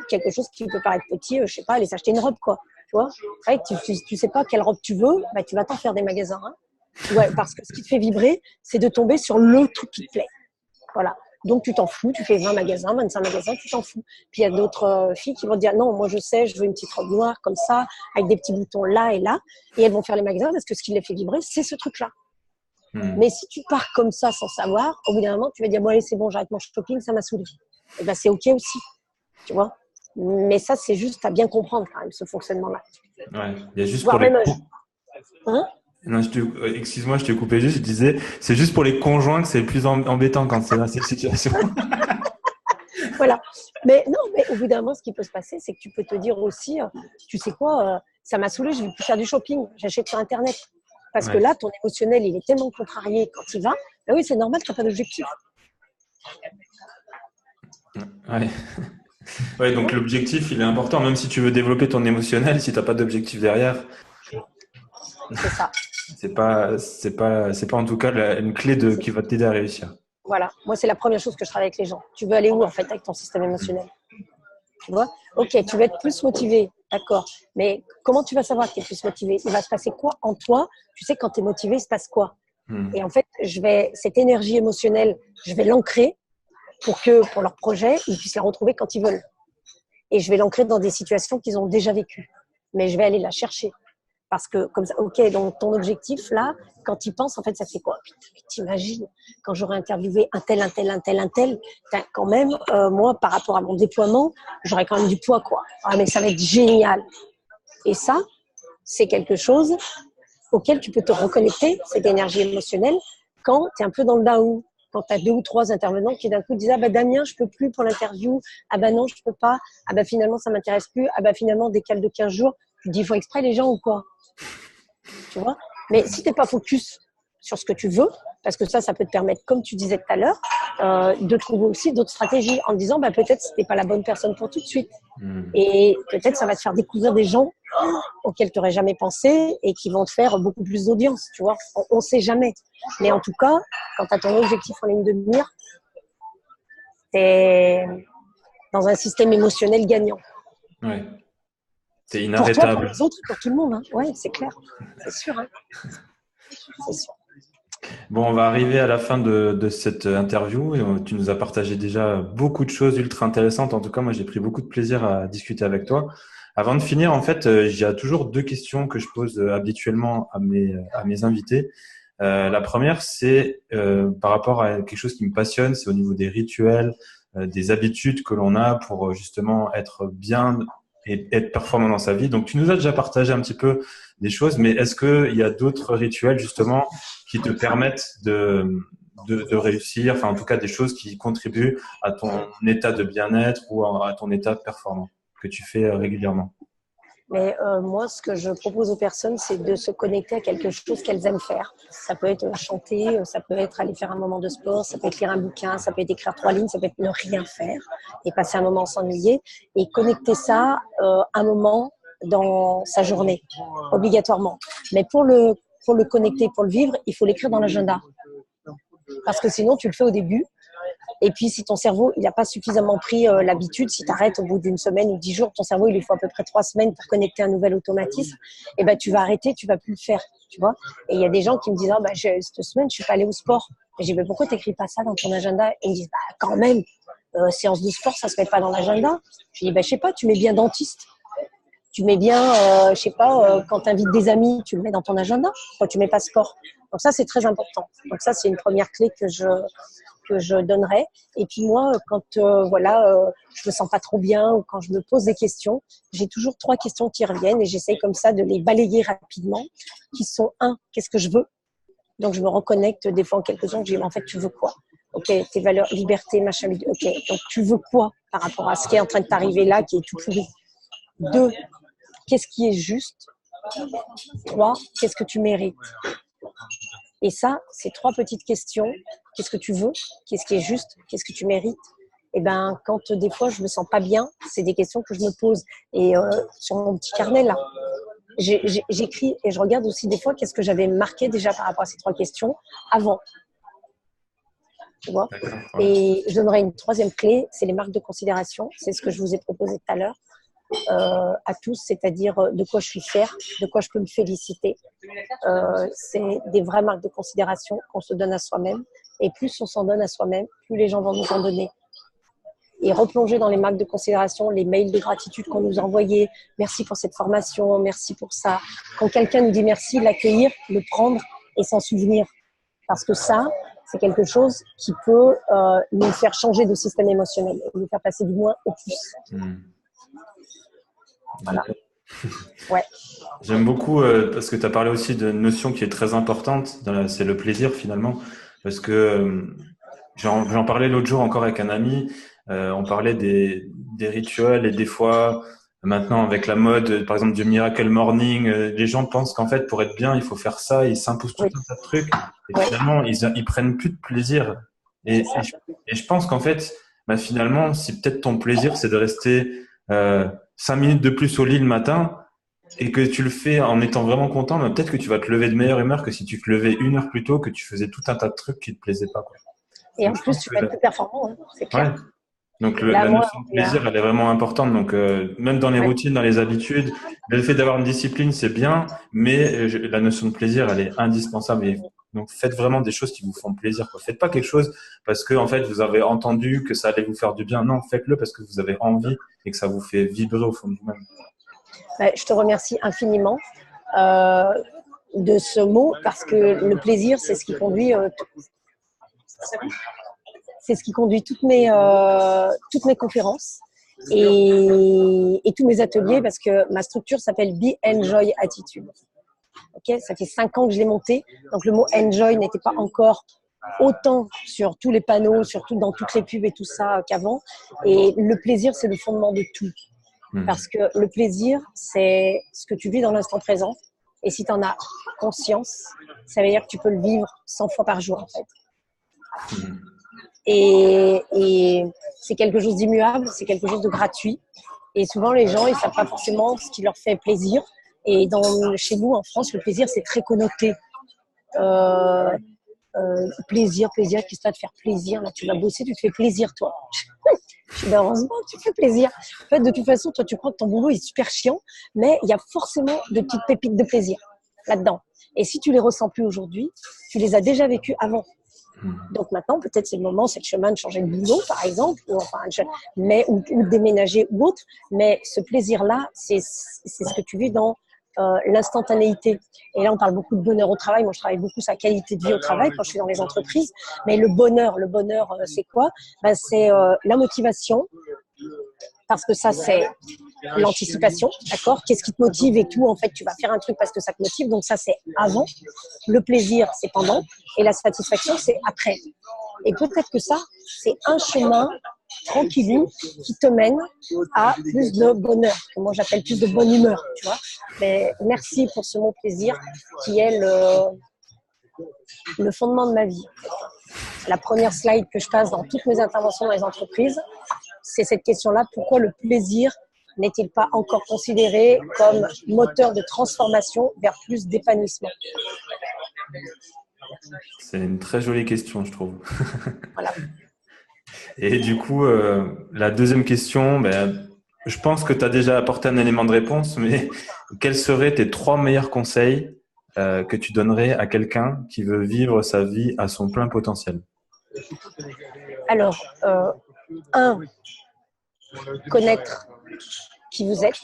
quelque chose qui peut paraître petit, je sais pas, aller s'acheter une robe, quoi. Tu vois, ouais, tu sais pas quelle robe tu veux, bah, tu vas t'en faire des magasins. Hein. Ouais, parce que ce qui te fait vibrer, c'est de tomber sur le truc qui te plaît. Voilà. Donc, tu t'en fous, tu fais 20 magasins, 25 magasins, tu t'en fous. Puis, il y a d'autres filles qui vont dire, non, moi, je sais, je veux une petite robe noire comme ça, avec des petits boutons là et là. Et elles vont faire les magasins parce que ce qui les fait vibrer, c'est ce truc-là. Mais si tu pars comme ça sans savoir, au bout d'un moment, tu vas dire, bon, allez, c'est bon, j'arrête mon shopping, ça m'a saoulé. Et ben, c'est OK aussi, tu vois. Mais ça, c'est juste à bien comprendre quand même, ce fonctionnement-là. Ouais. Il y a juste Voire pour les... même, hein? Non, excuse-moi, je t'ai coupé juste, je disais, c'est juste pour les conjoints que c'est le plus embêtant quand c'est dans cette situation. Voilà. Mais non, mais au bout d'un moment, ce qui peut se passer, c'est que tu peux te dire aussi, tu sais quoi, ça m'a saoulé, je vais plus faire du shopping, j'achète sur Internet. Parce que là, ton émotionnel, il est tellement contrarié quand il va. Ben oui, c'est normal, tu n'as pas d'objectif. Ouais. Ouais, donc l'objectif, il est important, même si tu veux développer ton émotionnel, si tu n'as pas d'objectif derrière, C'est ça. c'est pas en tout cas une clé qui va t'aider à réussir. Voilà. Moi, c'est la première chose que je travaille avec les gens. Tu veux aller où, en fait, avec ton système émotionnel? Tu vois? Ok, tu veux être plus motivé, d'accord. Mais comment tu vas savoir que tu es plus motivé? Il va se passer quoi en toi? Tu sais, quand tu es motivé, il se passe quoi? Et en fait, cette énergie émotionnelle, je vais l'ancrer pour leur projet, ils puissent la retrouver quand ils veulent. Et je vais l'ancrer dans des situations qu'ils ont déjà vécues. Mais je vais aller la chercher. Parce que, comme ça, ok, donc ton objectif, là, quand ils pensent, en fait, ça fait quoi? T'imagines, quand j'aurais interviewé un tel, quand même, moi, par rapport à mon déploiement, j'aurais quand même du poids, quoi. Ah, mais ça va être génial. Et ça, c'est quelque chose auquel tu peux te reconnecter, cette énergie émotionnelle, quand tu es un peu dans le down. Quand tu as 2 ou 3 intervenants qui d'un coup disent « Ah bah Damien, je peux plus pour l'interview. Ah bah non, je peux pas. Ah bah finalement, ça m'intéresse plus. Ah bah finalement, décale de 15 jours. » Tu te dis « Il faut exprès les gens ou quoi ?» Tu vois. Mais si tu n'es pas focus sur ce que tu veux, parce que ça peut te permettre, comme tu disais tout à l'heure, de trouver aussi d'autres stratégies en disant bah, peut-être que ce n'es pas la bonne personne pour tout de suite. Et peut-être ça va te faire découvrir des gens auxquels tu n'aurais jamais pensé et qui vont te faire beaucoup plus d'audience, tu vois. On ne sait jamais. Mais en tout cas, quand tu as ton objectif en ligne de mire, tu es dans un système émotionnel gagnant. Ouais. C'est Pour toi, pour inarrêtable. les autres, pour tout le monde. Hein. Oui, c'est clair. C'est sûr. Hein. C'est sûr. Bon, on va arriver à la fin de cette interview. Tu nous as partagé déjà beaucoup de choses ultra intéressantes. En tout cas, moi, j'ai pris beaucoup de plaisir à discuter avec toi. Avant de finir, en fait, j'ai toujours 2 questions que je pose habituellement à mes invités. La première, c'est par rapport à quelque chose qui me passionne, c'est au niveau des rituels, des habitudes que l'on a pour justement être bien et être performant dans sa vie. Donc, tu nous as déjà partagé un petit peu des choses, mais est-ce qu'il y a d'autres rituels justement qui te permettent de réussir, enfin en tout cas des choses qui contribuent à ton état de bien-être ou à ton état performant que tu fais régulièrement? Mais moi, ce que je propose aux personnes, c'est de se connecter à quelque chose qu'elles aiment faire. Ça peut être chanter, ça peut être aller faire un moment de sport, ça peut être lire un bouquin, ça peut être écrire 3 lignes, ça peut être ne rien faire et passer un moment sans s'ennuyer. Et connecter ça un moment dans sa journée, obligatoirement. Mais pour le connecter, pour le vivre, il faut l'écrire dans l'agenda. Parce que sinon, tu le fais au début. Et puis, si ton cerveau, il n'a pas suffisamment pris l'habitude, si tu arrêtes au bout d'une semaine ou 10 jours, ton cerveau, il lui faut à peu près 3 semaines pour connecter un nouvel automatisme, et ben, tu vas arrêter, tu vas plus le faire, tu vois. Et il y a des gens qui me disent, oh, bah, cette semaine, je suis pas allée au sport. Et j'ai dit, bah, pourquoi t'écris pas ça dans ton agenda? Et ils me disent, bah, quand même, séance de sport, ça se met pas dans l'agenda. Je dis, bah, je sais pas, tu mets bien dentiste. Tu mets bien, je sais pas, quand tu invites des amis, tu le mets dans ton agenda. Quand tu mets pas sport. Donc ça, c'est très important. Donc ça, c'est une première clé que je donnerais. Et puis moi, quand je me sens pas trop bien ou quand je me pose des questions, j'ai toujours 3 questions qui reviennent et j'essaye comme ça de les balayer rapidement, qui sont 1, qu'est-ce que je veux? Donc je me reconnecte des fois en quelques-uns, je dis en fait tu veux quoi? Ok, tes valeurs, liberté, machin, ok, donc tu veux quoi par rapport à ce qui est en train de t'arriver là, qui est tout pourri? 2, qu'est-ce qui est juste? 3, qu'est-ce que tu mérites? Et ça, ces 3 petites questions, qu'est-ce que tu veux? Qu'est-ce qui est juste? Qu'est-ce que tu mérites? Et ben, quand des fois je me sens pas bien, c'est des questions que je me pose. Et sur mon petit carnet là, j'écris et je regarde aussi des fois qu'est-ce que j'avais marqué déjà par rapport à ces 3 questions avant. tu vois. D'accord, ouais. Et je donnerai une troisième clé, c'est les marques de considération. C'est ce que je vous ai proposé tout à l'heure à tous, c'est-à-dire de quoi je suis fière, de quoi je peux me féliciter. C'est des vraies marques de considération qu'on se donne à soi-même. Et plus on s'en donne à soi-même, plus les gens vont nous en donner. Et replonger dans les marques de considération, les mails de gratitude qu'on nous a envoyés. Merci pour cette formation, merci pour ça. Quand quelqu'un nous dit merci, l'accueillir, le prendre et s'en souvenir. Parce que ça, c'est quelque chose qui peut nous faire changer de système émotionnel et nous faire passer du moins au plus. Voilà. Ouais. J'aime beaucoup parce que tu as parlé aussi d'une notion qui est très importante, c'est le plaisir finalement. Parce que j'en parlais l'autre jour encore avec un ami, on parlait des rituels et des fois, maintenant avec la mode, par exemple du Miracle Morning, les gens pensent qu'en fait pour être bien, il faut faire ça, ils s'imposent tout Oui. un tas de trucs et Ouais. finalement ils prennent plus de plaisir. Et je pense qu'en fait, bah, finalement, si peut-être ton plaisir c'est de rester 5 minutes de plus au lit le matin, et que tu le fais en étant vraiment content, mais peut-être que tu vas te lever de meilleure humeur que si tu te levais 1 heure plus tôt, que tu faisais tout un tas de trucs qui te plaisaient pas, quoi. Et en Donc, je plus, pense tu que vas être plus performant, hein, c'est ouais. clair. Donc Là, la moi, notion de plaisir, elle est vraiment importante. Donc même dans les ouais. routines, dans les habitudes, le fait d'avoir une discipline, c'est bien, mais la notion de plaisir, elle est indispensable. Et donc faites vraiment des choses qui vous font plaisir, quoi. Faites pas quelque chose parce que en fait vous avez entendu que ça allait vous faire du bien. Non, faites-le parce que vous avez envie et que ça vous fait vibrer au fond de vous-même. Je te remercie infiniment de ce mot parce que le plaisir, c'est ce qui conduit toutes mes conférences et tous mes ateliers parce que ma structure s'appelle Be Enjoy Attitude. Okay, ça fait 5 ans que je l'ai montée, donc le mot enjoy n'était pas encore autant sur tous les panneaux, surtout dans toutes les pubs et tout ça qu'avant. Et le plaisir, c'est le fondement de tout. Parce que le plaisir, c'est ce que tu vis dans l'instant présent. Et si tu en as conscience, ça veut dire que tu peux le vivre 100 fois par jour, en fait. Et c'est quelque chose d'immuable, c'est quelque chose de gratuit. Et souvent, les gens, ils ne savent pas forcément ce qui leur fait plaisir. Et chez nous, en France, le plaisir, c'est très connoté. Plaisir, qu'est-ce que tu vas te faire plaisir? Là, tu vas bosser, tu te fais plaisir, toi. Heureusement, tu te fais plaisir. En fait, de toute façon, toi, tu crois que ton boulot est super chiant, mais il y a forcément de petites pépites de plaisir là-dedans. Et si tu les ressens plus aujourd'hui, tu les as déjà vécues avant. Donc maintenant, peut-être c'est le moment, c'est le chemin de changer de boulot, par exemple, ou de déménager ou autre. Mais ce plaisir-là, c'est ce que tu vis dans l'instantanéité. Et là, on parle beaucoup de bonheur au travail. Moi, je travaille beaucoup sur la qualité de vie au travail quand je suis dans les entreprises. Mais le bonheur, c'est quoi? C'est la motivation, parce que ça, c'est l'anticipation, d'accord? Qu'est-ce qui te motive et tout? En fait, tu vas faire un truc parce que ça te motive. Donc ça, c'est avant. Le plaisir, c'est pendant. Et la satisfaction, c'est après. Et peut-être que ça, c'est un chemin tranquillou qui te mène à plus de bonheur, que moi j'appelle plus de bonne humeur, tu vois. Mais merci pour ce mot plaisir qui est le fondement de ma vie. La première slide que je passe dans toutes mes interventions dans les entreprises, c'est cette question-là: pourquoi le plaisir n'est-il pas encore considéré comme moteur de transformation vers plus d'épanouissement? C'est une très jolie question, je trouve. Voilà. Et du coup, la deuxième question, je pense que tu as déjà apporté un élément de réponse, mais quels seraient tes 3 meilleurs conseils que tu donnerais à quelqu'un qui veut vivre sa vie à son plein potentiel? Alors, 1, connaître qui vous êtes.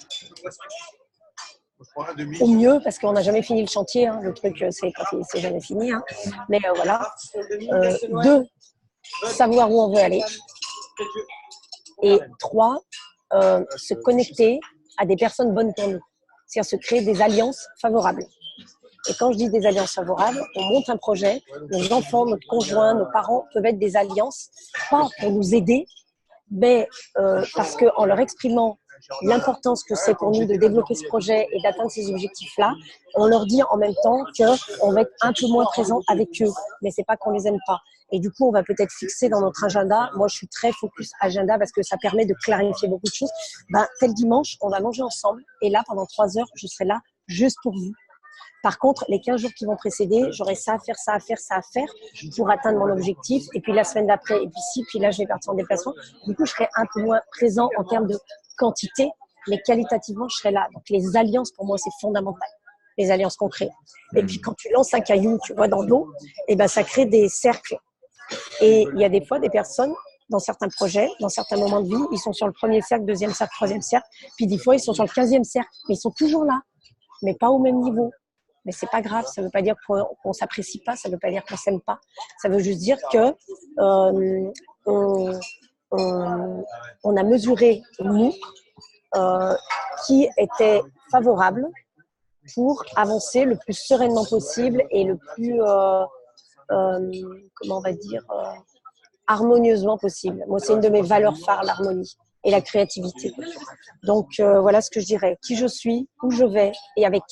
Au mieux, parce qu'on n'a jamais fini le chantier, hein. Le truc, c'est jamais fini, hein. Mais voilà. 2, savoir où on veut aller. Et 3, se connecter à des personnes bonnes pour nous. C'est-à-dire se créer des alliances favorables. Et quand je dis des alliances favorables, on monte un projet, nos enfants, notre conjoint, nos parents peuvent être des alliances, pas pour nous aider, mais parce qu'en leur exprimant l'importance que c'est pour nous de développer ce projet et d'atteindre ces objectifs-là, on leur dit en même temps qu'on va être un peu moins présent avec eux, mais c'est pas qu'on les aime pas. Et du coup, on va peut-être fixer dans notre agenda. Moi, je suis très focus agenda parce que ça permet de clarifier beaucoup de choses. Tel dimanche, on va manger ensemble. Et là, pendant 3 heures, je serai là juste pour vous. Par contre, les 15 jours qui vont précéder, j'aurai ça à faire, ça à faire, ça à faire pour atteindre mon objectif. Et puis la semaine d'après, et puis si, puis là, je vais partir en déplacement. Du coup, je serai un peu moins présent en termes de quantité, mais qualitativement, je serai là. Donc, les alliances, pour moi, c'est fondamental. Les alliances qu'on crée. Et puis, quand tu lances un caillou, tu vois, dans l'eau, et ben, ça crée des cercles. Et il y a des fois des personnes, dans certains projets, dans certains moments de vie, ils sont sur le premier cercle, deuxième cercle, troisième cercle. Puis des fois, ils sont sur le 15e cercle. Mais ils sont toujours là, mais pas au même niveau. Mais c'est pas grave, ça veut pas dire qu'on s'apprécie pas, ça veut pas dire qu'on s'aime pas. Ça veut juste dire que on a mesuré, nous, qui était favorable pour avancer le plus sereinement possible et le plus, comment on va dire, harmonieusement possible. Moi, c'est une de mes valeurs phares, l'harmonie et la créativité. Donc, voilà ce que je dirais. Qui je suis, où je vais et avec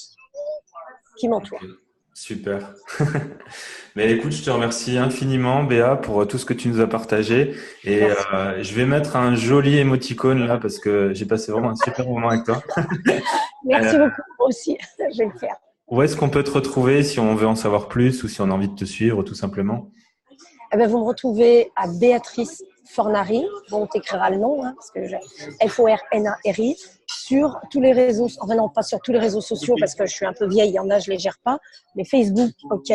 qui m'entoure. Okay. Super. Mais écoute, je te remercie infiniment, Béa, pour tout ce que tu nous as partagé. Et je vais mettre un joli émoticône là parce que j'ai passé vraiment un super moment avec toi. Merci beaucoup, moi aussi. Je vais le faire. Où est-ce qu'on peut te retrouver si on veut en savoir plus ou si on a envie de te suivre, tout simplement? Eh bien, vous me retrouvez à Béatrice Fornari. Bon, on t'écrira le nom, hein, parce que Fornari, sur tous les réseaux, enfin non, pas sur tous les réseaux sociaux, parce que je suis un peu vieille, il y en a, je les gère pas, mais Facebook, ok.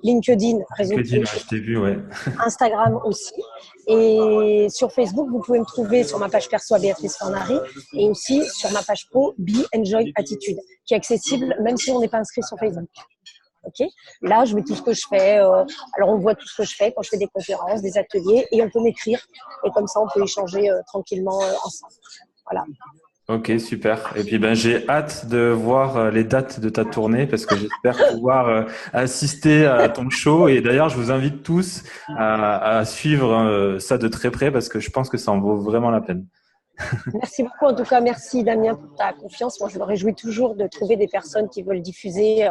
LinkedIn, réseau LinkedIn, je t'ai vu, ouais. Instagram aussi. Et sur Facebook, vous pouvez me trouver sur ma page perso à Béatrice Fornari et aussi sur ma page pro Be Enjoy Attitude, qui est accessible même si on n'est pas inscrit sur Facebook. Okay. Là, je mets tout ce que je fais. Alors, on voit tout ce que je fais quand je fais des conférences, des ateliers, et on peut m'écrire. Et comme ça, on peut échanger tranquillement ensemble. Voilà. Ok, super. Et puis, j'ai hâte de voir les dates de ta tournée parce que j'espère pouvoir assister à ton show. Et d'ailleurs, je vous invite tous à suivre ça de très près parce que je pense que ça en vaut vraiment la peine. Merci beaucoup. En tout cas, merci Damien pour ta confiance. Moi, je me réjouis toujours de trouver des personnes qui veulent diffuser,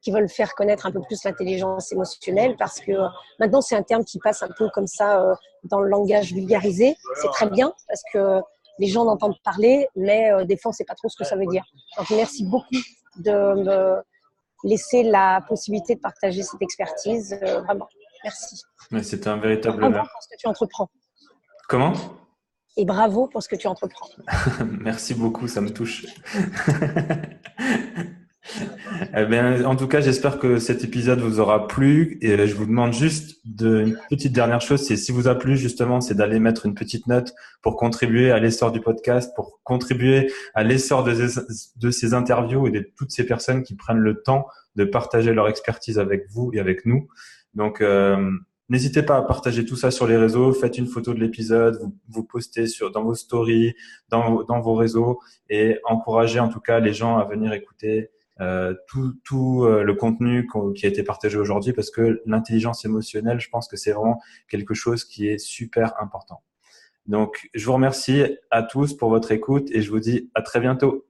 qui veulent faire connaître un peu plus l'intelligence émotionnelle parce que maintenant, c'est un terme qui passe un peu comme ça dans le langage vulgarisé. C'est très bien parce que les gens en entendent parler, mais des fois, on ne sait pas trop ce que ça veut dire. Donc, merci beaucoup de me laisser la possibilité de partager cette expertise. Vraiment, merci. Mais c'était un véritable Bravo honneur. pour ce que tu entreprends. Comment? Et bravo pour ce que tu entreprends. Merci beaucoup, ça me touche. Eh bien, en tout cas, j'espère que cet épisode vous aura plu. Et je vous demande juste une petite dernière chose, c'est si vous a plu justement, c'est d'aller mettre une petite note pour contribuer à l'essor du podcast, pour contribuer à l'essor de ces interviews et de toutes ces personnes qui prennent le temps de partager leur expertise avec vous et avec nous. Donc, n'hésitez pas à partager tout ça sur les réseaux. Faites une photo de l'épisode, vous postez dans vos stories, dans vos réseaux et encouragez en tout cas les gens à venir écouter tout le contenu qui a été partagé aujourd'hui parce que l'intelligence émotionnelle, je pense que c'est vraiment quelque chose qui est super important. Donc, je vous remercie à tous pour votre écoute et je vous dis à très bientôt.